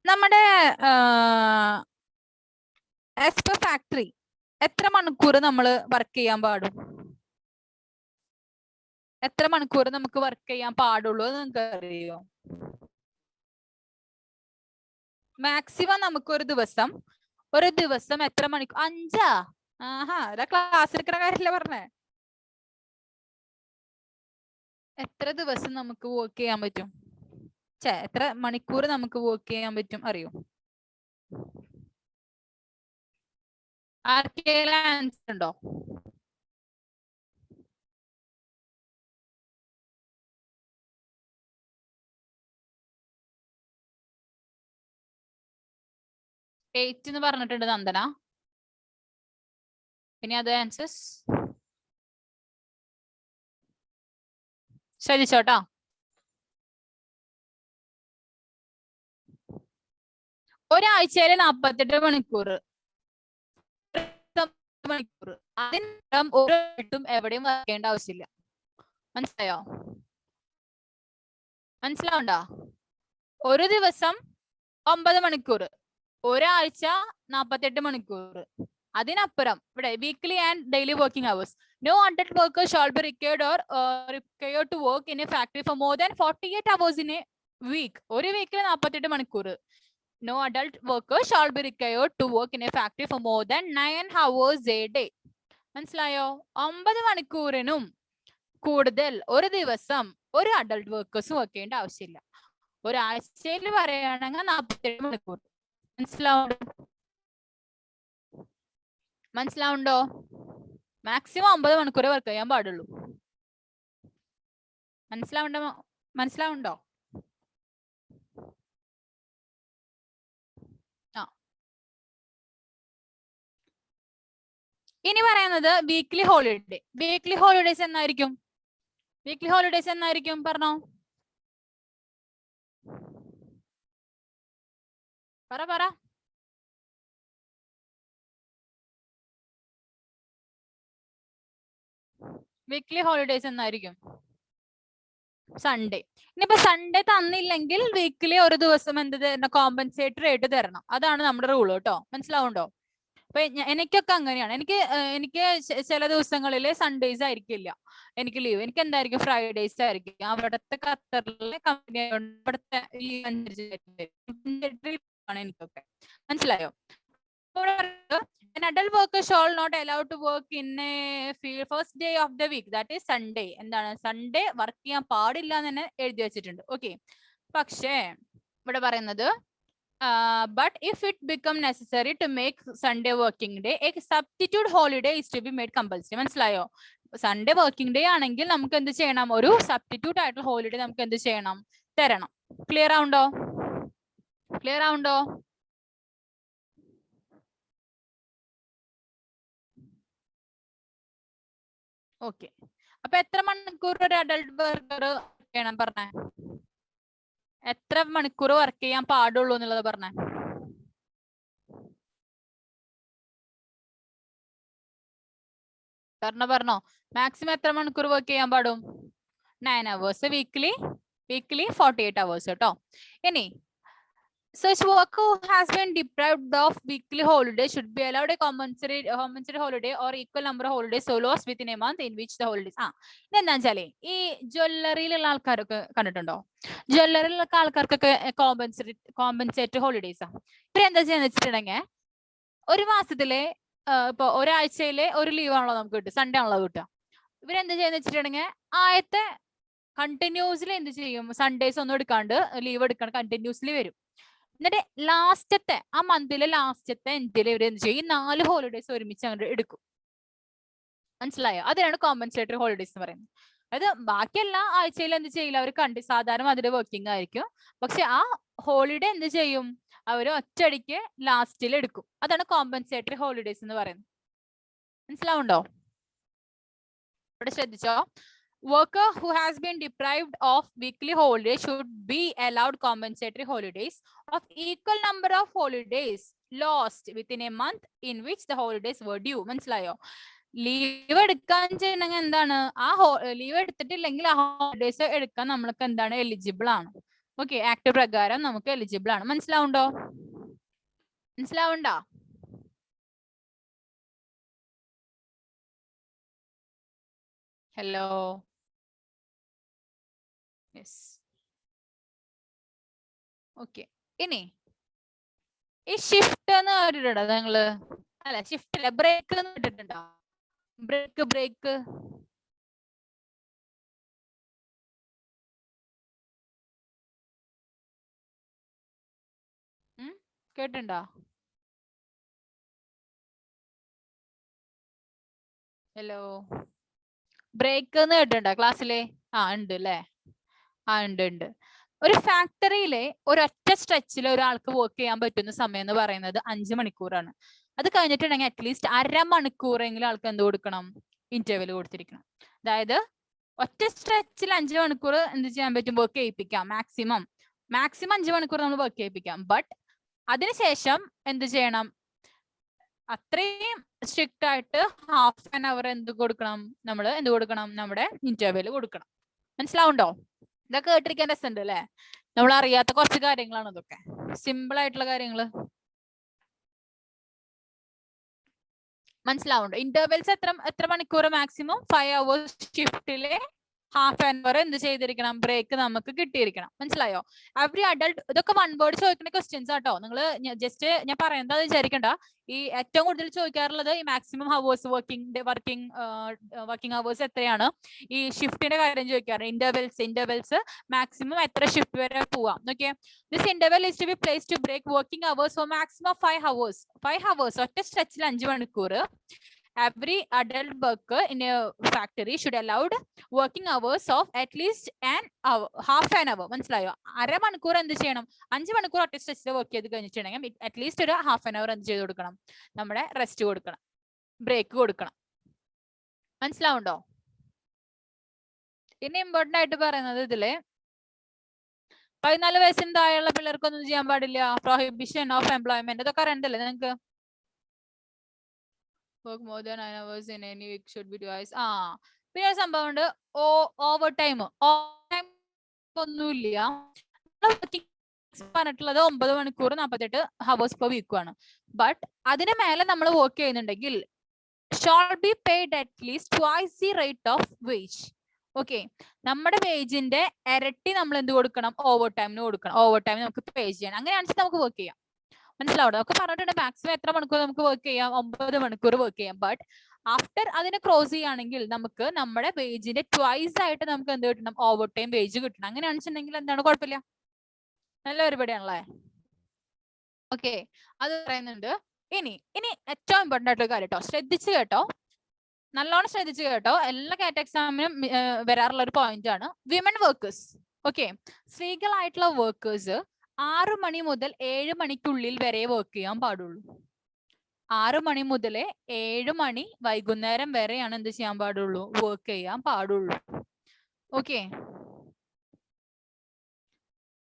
നമ്മുടെ ആസ് പെർ ഫാക്ടറി എത്ര മണിക്കൂർ നമ്മൾ വർക്ക് ചെയ്യാൻ പാടും? എത്ര മണിക്കൂർ നമുക്ക് വർക്ക് ചെയ്യാൻ പാടുള്ളൂ എന്ന് നിങ്ങൾക്ക് അറിയോ? മാക്സിമം നമുക്ക് ഒരു ദിവസം എത്ര മണിക്കൂർ? 5? ആഹാ, അതാ ക്ലാസ് എടുക്കുന്ന കാര്യമില്ല പറഞ്ഞേ. എത്ര ദിവസം നമുക്ക് വർക്ക് ചെയ്യാൻ പറ്റും? എത്ര മണിക്കൂർ നമുക്ക് വർക്ക് ചെയ്യാൻ പറ്റും അറിയോ? ആർക്കെങ്കിലും ആൻസർ ഉണ്ടോ? 8 എന്ന് പറഞ്ഞിട്ടുണ്ട് നന്ദന. Any other answers? ശ്രദ്ധിച്ചോട്ടോ. ഒരാഴ്ചയിലെ 48 മണിക്കൂർ. അതിനും ഒരിടത്തും എവിടെയും വരയ്ക്കേണ്ട ആവശ്യമില്ല. മനസ്സിലായോ? മനസ്സിലാവണ്ടോ? ഒരു ദിവസം 9 മണിക്കൂർ, ഒരാഴ്ച 48 മണിക്കൂർ. അതിനപ്പുറം ഇവിടെ weekly and daily working hours. No adult worker shall be required to work in a factory for more than 48 hours in a week. ഒരു വീക്കിൽ 48 മണിക്കൂർ. No adult worker shall be required to work in a factory for more than 9 hours a day. മനസ്സിലായോ? 9 മണിക്കൂറിനും കൂടുതൽ ഒരു ദിവസം ഒരു adult workers work ചെയ്യേണ്ട ആവശ്യമില്ല. ഒരാഴ്ചയിൽ പറയുകയാണെങ്കിൽ 48 മണിക്കൂർ. മനസ്സിലാവുണ്ടോ? മാക്സിമം 9 മണിക്കൂറേ വർക്ക് ചെയ്യാൻ പാടുള്ളൂ. മനസ്സിലാവുണ്ടോ? ഇനി പറയുന്നത് വീക്ക്ലി ഹോളിഡേ. വീക്ക്ലി ഹോളിഡേസ് എന്നായിരിക്കും? വീക്ക്ലി ഹോളിഡേസ് എന്നായിരിക്കും പറഞ്ഞോ? പറ. വീക്ക്ലി ഹോളിഡേസ് എന്നായിരിക്കും? സൺഡേ. ഇനിയിപ്പോ സൺഡേ തന്നില്ലെങ്കിൽ വീക്കിലി ഒരു ദിവസം എന്ത് തരണം? കോമ്പൻസേറ്ററി ആയിട്ട് തരണം. അതാണ് നമ്മുടെ റൂൾ കേട്ടോ. മനസ്സിലാവുണ്ടോ? അപ്പൊ എനിക്കൊക്കെ അങ്ങനെയാണ്. എനിക്ക് ചില ദിവസങ്ങളിൽ സൺഡേസ് ആയിരിക്കില്ല എനിക്ക് ലീവ്. എനിക്ക് എന്തായിരിക്കും? ഫ്രൈഡേസ് ആയിരിക്കും. അവിടുത്തെ ഖത്തറിലെ കമ്പനി അവിടുത്തെ ഈ എനിക്കൊക്കെ. മനസ്സിലായോ? An adult worker shall not allowed to work in a first day of the week, that is Sunday. എന്താണ്? സൺഡേ വർക്ക് ചെയ്യാൻ പാടില്ല എന്ന് തന്നെ എഴുതി വെച്ചിട്ടുണ്ട്. ഓക്കെ. പക്ഷേ ഇവിടെ പറയുന്നത് but if it become necessary to make Sunday working day, a substitute holiday is to be made compulsory. മനസ്സിലായോ? സൺഡേ വർക്കിംഗ് ഡേ ആണെങ്കിൽ നമുക്ക് എന്ത് ചെയ്യണം? ഒരു സബ്സ്റ്റിറ്റ്യൂട്ട് ആയിട്ടുള്ള ഹോളിഡേ നമുക്ക് എന്ത് ചെയ്യണം? തരണം. ക്ലിയർ ആവുണ്ടോ? ഓക്കെ. അപ്പൊ എത്ര മണിക്കൂർ ഒരു അഡൾട്ട് വർക്കർ ചെയ്യണം പറഞ്ഞേ? എത്ര മണിക്കൂർ വർക്ക് ചെയ്യാൻ പാടുള്ളൂ എന്നുള്ളത് പറഞ്ഞേ? പറഞ്ഞോ. മാക്സിമം എത്ര മണിക്കൂർ വർക്ക് ചെയ്യാൻ പാടും? 9 hours. വീക്ക്ലി 48 hours കേട്ടോ. ഇനി such worker who has been deprived of weekly holiday should be allowed a compensatory holiday or equal number of holidays so lost within a month in which the holidays. ഇതെന്താ വെച്ചാലേ ഈ ജ്വല്ലറിയിലുള്ള ആൾക്കാരൊക്കെ കണ്ടിട്ടുണ്ടോ? ജ്വല്ലറിയിലുള്ള ആൾക്കാർക്കൊക്കെ compensatory holidays ആണ്. ഇവരെന്താ ചെയ്യാന്ന് വെച്ചിട്ടുണ്ടെങ്കിൽ ഒരു മാസത്തിലെ ഇപ്പൊ ഒരാഴ്ചയിലെ ഒരു ലീവ് ആണല്ലോ നമുക്ക് കിട്ടുക, സൺഡേ ആണല്ലോ കിട്ടുക. ഇവരെന്താ ചെയ്യാന്ന് വെച്ചിട്ടുണ്ടെങ്കിൽ ആദ്യത്തെ കണ്ടിന്യൂസ്ലി എന്ത് ചെയ്യും? സൺഡേസ് ഒന്നും എടുക്കാണ്ട് ലീവ് എടുക്കാണ്ട് കണ്ടിന്യൂസ്ലി വരും. എന്നിട്ട് ലാസ്റ്റത്തെ ആ മന്തിലെ ലാസ്റ്റത്തെ എന്തിലും ഇവർ എന്ത് ചെയ്യും? 4 ഹോളിഡേസ് ഒരുമിച്ച് അങ്ങോട്ട് എടുക്കും. മനസ്സിലായോ? അതിനാണ് കോമ്പൻസേറ്ററി ഹോളിഡേസ് എന്ന് പറയുന്നത്. അതായത് ബാക്കി എല്ലാ ആഴ്ചയിലും എന്ത് ചെയ്യില്ല, അവർ സാധാരണ അതിന്റെ വർക്കിംഗ് ആയിരിക്കും. പക്ഷെ ആ ഹോളിഡേ എന്ത് ചെയ്യും? അവർ ഒറ്റയടിക്ക് ലാസ്റ്റിൽ എടുക്കും. അതാണ് കോമ്പൻസേറ്ററി ഹോളിഡേസ് എന്ന് പറയുന്നത്. മനസ്സിലാവുണ്ടോ? ഇവിടെ ശ്രദ്ധിച്ചോ. Worker who has been deprived of weekly holidays should be allowed compensatory holidays of equal number of holidays lost within a month in which the holidays were due. മനസ്സിലായോ? ലീവ് എടുക്കാൻ ചെയ്യണമെങ്കിൽ എന്താണ്? ആ ലീവ് എടുത്തിട്ടില്ലെങ്കിൽ ആ ഹോളിഡേസ് എടുക്കാൻ നമ്മൾക്ക് എന്താണ്? Eligible ആണ്. ഓക്കെ. ആക്ട് പ്രകാരം നമുക്ക് എലിജിബിൾ ആണ്. മനസ്സിലാവുണ്ടോ? ഹലോ. യെസ്. ഓക്കെ. ഇനി ഈ ഷിഫ്റ്റ് എന്ന് കേട്ടിട്ടുണ്ടോ നിങ്ങള്? അല്ല, ഷിഫ്റ്റ് അല്ല, ബ്രേക്ക് എന്ന് കേട്ടിട്ടുണ്ടോ? ബ്രേക്ക് കേട്ടിട്ടുണ്ടോ? ഹലോ. ബ്രേക്ക് എന്ന് കേട്ടിട്ടുണ്ടോ ക്ലാസ്സിലെ? ഉണ്ട് അല്ലേ? ഉണ്ട്. ഒരു ഫാക്ടറിയിലെ ഒരൊറ്റ സ്ട്രെച്ചിൽ ഒരാൾക്ക് വർക്ക് ചെയ്യാൻ പറ്റുന്ന സമയം എന്ന് പറയുന്നത് 5 മണിക്കൂറാണ്. അത് കഴിഞ്ഞിട്ടുണ്ടെങ്കിൽ അറ്റ്ലീസ്റ്റ് അരമണിക്കൂറെങ്കിലും ആൾക്ക് എന്ത് കൊടുക്കണം? ഇന്റർവെൽ കൊടുത്തിരിക്കണം. അതായത് ഒറ്റ സ്ട്രെച്ചിൽ 5 മണിക്കൂർ എന്ത് ചെയ്യാൻ പറ്റും? വർക്ക് ചെയ്യിപ്പിക്കാം. മാക്സിമം 5 മണിക്കൂർ നമ്മൾ വർക്ക് ചെയ്യിപ്പിക്കാം. ബട്ട് അതിനുശേഷം എന്ത് ചെയ്യണം? അത്രയും സ്ട്രിക്റ്റ് ആയിട്ട് ഹാഫ് ആൻ അവർ എന്ത് കൊടുക്കണം? നമ്മൾ എന്ത് കൊടുക്കണം? നമ്മുടെ ഇന്റർവെൽ കൊടുക്കണം. മനസ്സിലാവുണ്ടോ? ഇതൊക്കെ കേട്ടിരിക്കാൻ രസമുണ്ട് അല്ലെ? നമ്മൾ അറിയാത്ത കുറച്ച് കാര്യങ്ങളാണ് ഇതൊക്കെ. സിമ്പിൾ ആയിട്ടുള്ള കാര്യങ്ങള് മനസ്സിലാവുണ്ടോ? ഇന്റർവെൽസ് എത്ര മണിക്കൂർ? മാക്സിമം 5 hours ഷിഫ്റ്റിലെ ഹാഫ് ആൻ അവർ എന്ത് ചെയ്തിരിക്കണം? ബ്രേക്ക് നമുക്ക് കിട്ടിയിരിക്കണം. മനസ്സിലായോ? എവറി അഡൾട്ട്, ഇതൊക്കെ വൺ വേർഡ് ചോദിക്കുന്ന ക്വസ്റ്റ്യൻസ് ആട്ടോ. നിങ്ങൾ ജസ്റ്റ് ഞാൻ പറയുന്നത് വിചാരിക്കണ്ട. ഈ ഏറ്റവും കൂടുതൽ ചോദിക്കാറുള്ളത് ഈ മാക്സിമം ഹവേഴ്സ് വർക്കിംഗ് ഹവേഴ്സ് എത്രയാണ്, ഈ ഷിഫ്റ്റിന്റെ കാര്യം ചോദിക്കാറ്. ഇന്റർവെൽസ് മാക്സിമം എത്ര ഷിഫ്റ്റ് വരെ പോവാം. Okay, this interval is to be place to break working hours for maximum 5 hours. 5 hours ഒറ്റ സ്ട്രെച്ചിൽ 5 മണിക്കൂർ. Every adult worker in a factory should allowed working hours of at least half an hour. മനസ്സിലായോ? അരമണിക്കൂർ എന്ത് ചെയ്യണം? 5 മണിക്കൂർ ഒറ്റ സ്ട്രെച്ചിൽ work ചെയ്ത് കഴിഞ്ഞിട്ടുണ്ടെങ്കിൽ അറ്റ്ലീസ്റ്റ് ഒരു ഹാഫ് ആൻ അവർ എന്ത് ചെയ്ത് കൊടുക്കണം? നമ്മുടെ റെസ്റ്റ് കൊടുക്കണം, ബ്രേക്ക് കൊടുക്കണം. മനസ്സിലാവുണ്ടോ? ഇനി ഇമ്പോർട്ടന്റ് ആയിട്ട് പറയുന്നത് ഇതില് 14 വയസ്സിന് താഴെയുള്ള പിള്ളേർക്കൊന്നും ചെയ്യാൻ പാടില്ല. പ്രൊഹിബിഷൻ ഓഫ് എംപ്ലോയ്മെന്റ്, ഇതൊക്കെ അറിയണ്ടല്ലേ നിങ്ങൾക്ക്? work more than 9 hours in any week should be twice. പിന്നെ സംഭവം ഉണ്ട്, ഓവർ ടൈം ഒന്നുമില്ല. പറഞ്ഞിട്ടുള്ളത് 9 മണിക്കൂർ 48 hours per week ആണ്. ബട്ട് അതിന് മേലെ നമ്മൾ വർക്ക് ചെയ്യുന്നുണ്ടെങ്കിൽ shall be paid at least twice the rate of wage. Okay, നമ്മുടെ വേജിന്റെ ഇരട്ടി നമ്മൾ എന്ത് കൊടുക്കണം? ഓവർ ടൈമിന് കൊടുക്കണം. ഓവർ ടൈം നമുക്ക് പേ ചെയ്യണം. അങ്ങനെയാണെന്ന് നമുക്ക് വർക്ക് ചെയ്യാം. മനസ്സിലാവണം? നമുക്ക് പറഞ്ഞിട്ടുണ്ട് മാക്സിമം എത്ര മണിക്കൂർ നമുക്ക് വർക്ക് ചെയ്യാം? 9 മണിക്കൂർ വർക്ക് ചെയ്യാം. ബട്ട് ആഫ്റ്റർ അതിനെ ക്രോസ് ചെയ്യുകയാണെങ്കിൽ നമുക്ക് നമ്മുടെ വേജിന്റെ ട്വൈസ് ആയിട്ട് നമുക്ക് എന്ത് കിട്ടണം? ഓവർ ടൈം വേജ് കിട്ടണം. അങ്ങനെയാണെന്നുണ്ടെങ്കിൽ എന്താണ്? കുഴപ്പമില്ല, നല്ല പരിപാടിയാണല്ലേ? ഓക്കെ, അത് പറയുന്നുണ്ട്. ഇനി ഏറ്റവും ഇമ്പോർട്ടന്റ് ആയിട്ടുള്ള കാര്യം കേട്ടോ, ശ്രദ്ധിച്ചു കേട്ടോ, നല്ലോണം ശ്രദ്ധിച്ചു കേട്ടോ. എല്ലാ കാറ്റ് എക്സാമിനും വരാറുള്ള ഒരു പോയിന്റ് ആണ് വിമൻ വർക്കേഴ്സ്. ഓക്കെ, സ്ത്രീകളായിട്ടുള്ള വർക്കേഴ്സ് 6 മണി മുതൽ 7 മണിക്കുള്ളിൽ വരെ വർക്ക് ചെയ്യാൻ പാടുള്ളൂ. 6 മണി മുതൽ 7 മണി വൈകുന്നേരം വരെയാണ് എന്ത് ചെയ്യാൻ പാടുള്ളൂ? വർക്ക് ചെയ്യാൻ പാടുള്ളൂ. ഓക്കെ,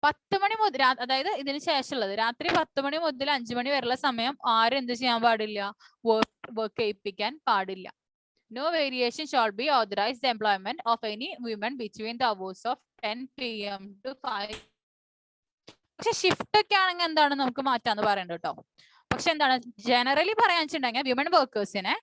10 മണി മുതൽ, അതായത് ഇതിന് ശേഷമുള്ളത് രാത്രി 10 മണി മുതൽ 5 മണി വരെയുള്ള സമയം ആരും എന്ത് ചെയ്യാൻ പാടില്ല? വർക്ക് ചെയ്യിപ്പിക്കാൻ പാടില്ല. No variation shall be authorized the employment of any women between the hours of 10 PM to 5. പക്ഷെ ഷിഫ്റ്റ് ഒക്കെ ആണെങ്കിൽ എന്താണ്? നമുക്ക് മാറ്റാന്ന് പറയണ്ട കേട്ടോ. പക്ഷെ എന്താണ് ജനറലി പറയാൻ വെച്ചിട്ടുണ്ടെങ്കിൽ വിമൻ വർക്കേഴ്സിനെ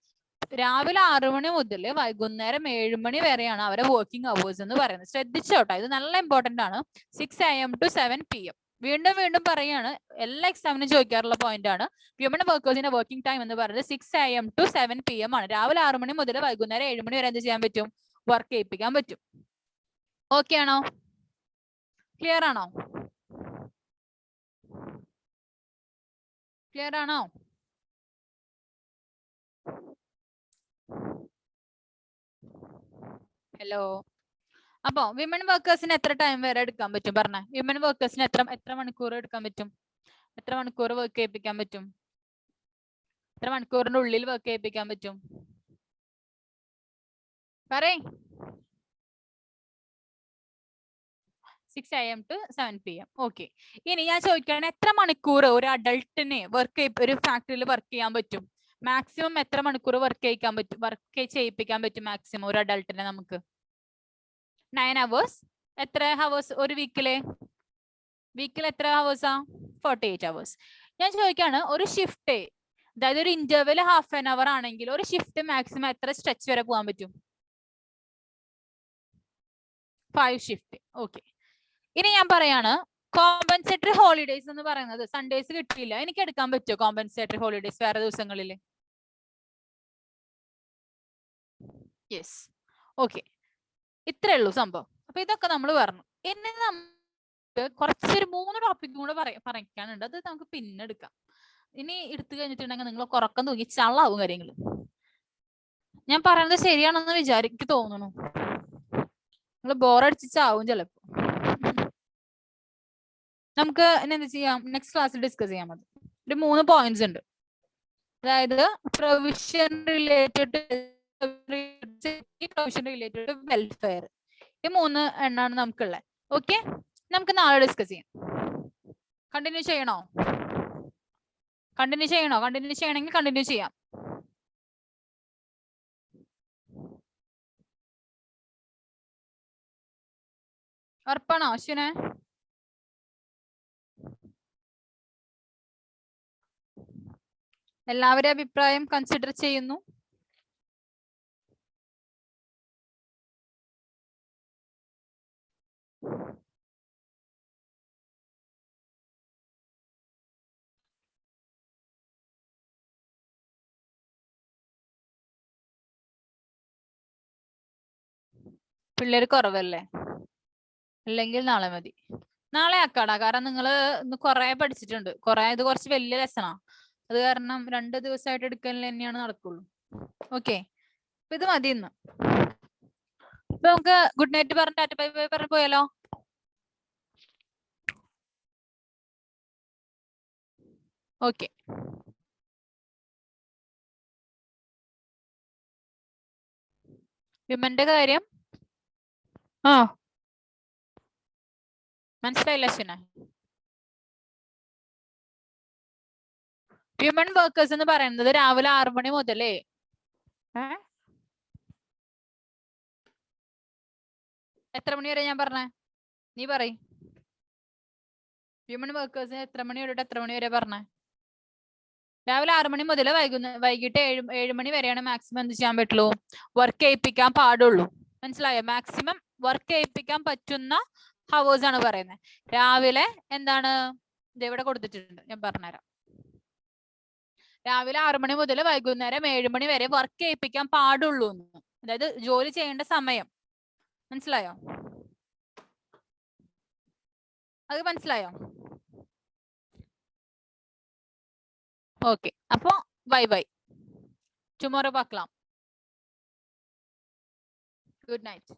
രാവിലെ 6 മണി മുതൽ വൈകുന്നേരം 7 മണി വരെയാണ് അവരെ വർക്കിംഗ് അവേഴ്സ് എന്ന് പറയുന്നത്. ശ്രദ്ധിച്ചോട്ടോ, ഇത് നല്ല ഇമ്പോർട്ടന്റ് ആണ്. 6 AM to 7 PM. വീണ്ടും പറയാണ്, എല്ലാ എക്സാമിനും ചോദിക്കാറുള്ള പോയിന്റ് ആണ്. വിമൻ വർക്കേഴ്സിന്റെ വർക്കിംഗ് ടൈം എന്ന് പറയുന്നത് 6 AM to 7 PM ആണ്. രാവിലെ 6 മണി മുതൽ വൈകുന്നേരം 7 മണി വരെ എന്ത് ചെയ്യാൻ പറ്റും? വർക്ക് ചെയ്യിപ്പിക്കാൻ പറ്റും. ഓക്കെ ആണോ? ക്ലിയർ ആണോ? ക്ലിയർ ആണോ? ഹലോ. അപ്പൊ വിമൻ വർക്കേഴ്സിന് എത്ര ടൈം വരെ എടുക്കാൻ പറ്റും? പറഞ്ഞേ, വിമൻ വർക്കേഴ്സിന് എത്ര മണിക്കൂർ എടുക്കാൻ പറ്റും? എത്ര മണിക്കൂർ വർക്ക് ചെയ്യിപ്പിക്കാൻ പറ്റും? എത്ര മണിക്കൂറിന്റെ ഉള്ളിൽ വർക്ക് ചെയ്യിപ്പിക്കാൻ പറ്റും? പറയ്. 6 AM to 7 PM. ഓക്കെ, ഇനി ഞാൻ ചോദിക്കുകയാണ്, എത്ര മണിക്കൂർ ഒരു അഡൾട്ടിന് ഒരു ഫാക്ടറിയിൽ വർക്ക് ചെയ്യാൻ പറ്റും? മാക്സിമം എത്ര മണിക്കൂർ വർക്ക് ചെയ്യിപ്പിക്കാൻ പറ്റും മാക്സിമം ഒരു അഡൾട്ടിനെ? നമുക്ക് 9 hours. എത്ര ഹവേഴ്സ് ഒരു വീക്കിൽ എത്ര ഹവേഴ്സാ? 48 hours. ഞാൻ ചോദിക്കാണ്, ഒരു ഷിഫ്റ്റ്, അതായത് ഒരു ഇന്റർവെൽ ഹാഫ് ആൻ അവർ ആണെങ്കിൽ ഒരു ഷിഫ്റ്റ് മാക്സിമം എത്ര സ്ട്രെച്ച് വരെ പോകാൻ പറ്റും? 5 ഷിഫ്റ്റ്. ഓക്കെ, ഇനി ഞാൻ പറയാണ്, കോമ്പൻസേറ്ററി ഹോളിഡേയ്സ് എന്ന് പറയുന്നത് സൺഡേസ് കിട്ടിയില്ല, എനിക്ക് എടുക്കാൻ പറ്റുമോ കോമ്പൻസേറ്ററി ഹോളിഡേയ്സ് വേറെ ദിവസങ്ങളിൽ? യെസ്. ഓക്കെ, ഇത്രേ ഉള്ളൂ സംഭവം. അപ്പൊ ഇതൊക്കെ നമ്മൾ പറഞ്ഞു. ഇനി നമുക്ക് കുറച്ചൊരു 3 ടോപ്പിക് കൂടെ പറയാനുണ്ട്. അത് നമുക്ക് പിന്നെ എടുക്കാം. ഇനി എടുത്തു കഴിഞ്ഞിട്ടുണ്ടെങ്കിൽ നിങ്ങൾ ഉറക്കം തൂങ്ങി ചള്ളാവും കാര്യങ്ങൾ. ഞാൻ പറയുന്നത് ശരിയാണെന്ന് തോന്നുന്നു. നിങ്ങൾ ബോറടിച്ച് ചാവും ചിലപ്പോ. നമുക്ക് എന്ത് ചെയ്യാം, നെക്സ്റ്റ് ക്ലാസ്സിൽ ഡിസ്കസ് ചെയ്യാം. അത് ഒരു 3 പോയിന്റ്സ് ഉണ്ട്. അതായത് provision related provision related welfare, ഈ 3 എണ്ണാണ് നമുക്കുള്ളത്. ഓക്കെ, നമുക്ക് നാളെ ഡിസ്കസ് ചെയ്യാം. കണ്ടിന്യൂ ചെയ്യണോ? കണ്ടിന്യൂ ചെയ്യണമെങ്കിൽ കണ്ടിന്യൂ ചെയ്യാം. ഉറപ്പാണോ അശ്വിനെ? എല്ലാവരും അഭിപ്രായം കൺസിഡർ ചെയ്യുന്നു. പിള്ളേര് കുറവല്ലേ? അല്ലെങ്കിൽ നാളെ മതി. നാളെ ആക്കാടാ, കാരണം നിങ്ങൾ ഇന്ന് കുറെ പഠിച്ചിട്ടുണ്ട്. ഇത് കുറച്ച് വലിയ ലെസണാ. അത് കാരണം 2 ദിവസമായിട്ട് എടുക്കൽ തന്നെയാണ് നടക്കുള്ളൂ. ഓക്കെ, ഇത് മതി ഇന്ന്. ഇപ്പൊ നമുക്ക് ഗുഡ് നൈറ്റ് പറഞ്ഞ ടാറ്റ ബൈ ബൈ പറഞ്ഞു പോയാലോ? ഓക്കെ, വിമന്റെ കാര്യം മനസ്സിലായില്ല അശ്വിനെ? ഹ്യൂമൻ വർക്കേഴ്സ് എന്ന് പറയുന്നത് രാവിലെ 6 മണി മുതലേ എത്ര മണി വരെ ഞാൻ പറഞ്ഞേ? നീ പറയ്. ഹ്യൂമൻ വർക്കേഴ്സിന് എത്ര മണി തൊട്ട് എത്ര മണി വരെ പറഞ്ഞേ? രാവിലെ 6 മണി മുതൽ വൈകിട്ട് 7 മണി വരെയാണ് മാക്സിമം എന്ത് ചെയ്യാൻ പറ്റുള്ളൂ, വർക്ക് ചെയ്യിപ്പിക്കാൻ പാടുള്ളൂ. മനസ്സിലായോ? മാക്സിമം വർക്ക് ചെയ്യിപ്പിക്കാൻ പറ്റുന്ന ഹവേഴ്സ് ആണ് പറയുന്നത്. രാവിലെ എന്താണ് ഇവിടെ കൊടുത്തിട്ടുണ്ട്, ഞാൻ പറഞ്ഞുതരാം. രാവിലെ 6 മണി മുതൽ വൈകുന്നേരം 7 മണി വരെ വർക്ക് ചെയ്യിപ്പിക്കാൻ പാടുള്ളൂ എന്ന്, അതായത് ജോലി ചെയ്യേണ്ട സമയം. മനസ്സിലായോ? അത് മനസ്സിലായോ? ഓക്കെ, അപ്പൊ ബൈ ബൈ, ടുമോറോ പാക്കലാം. Good night.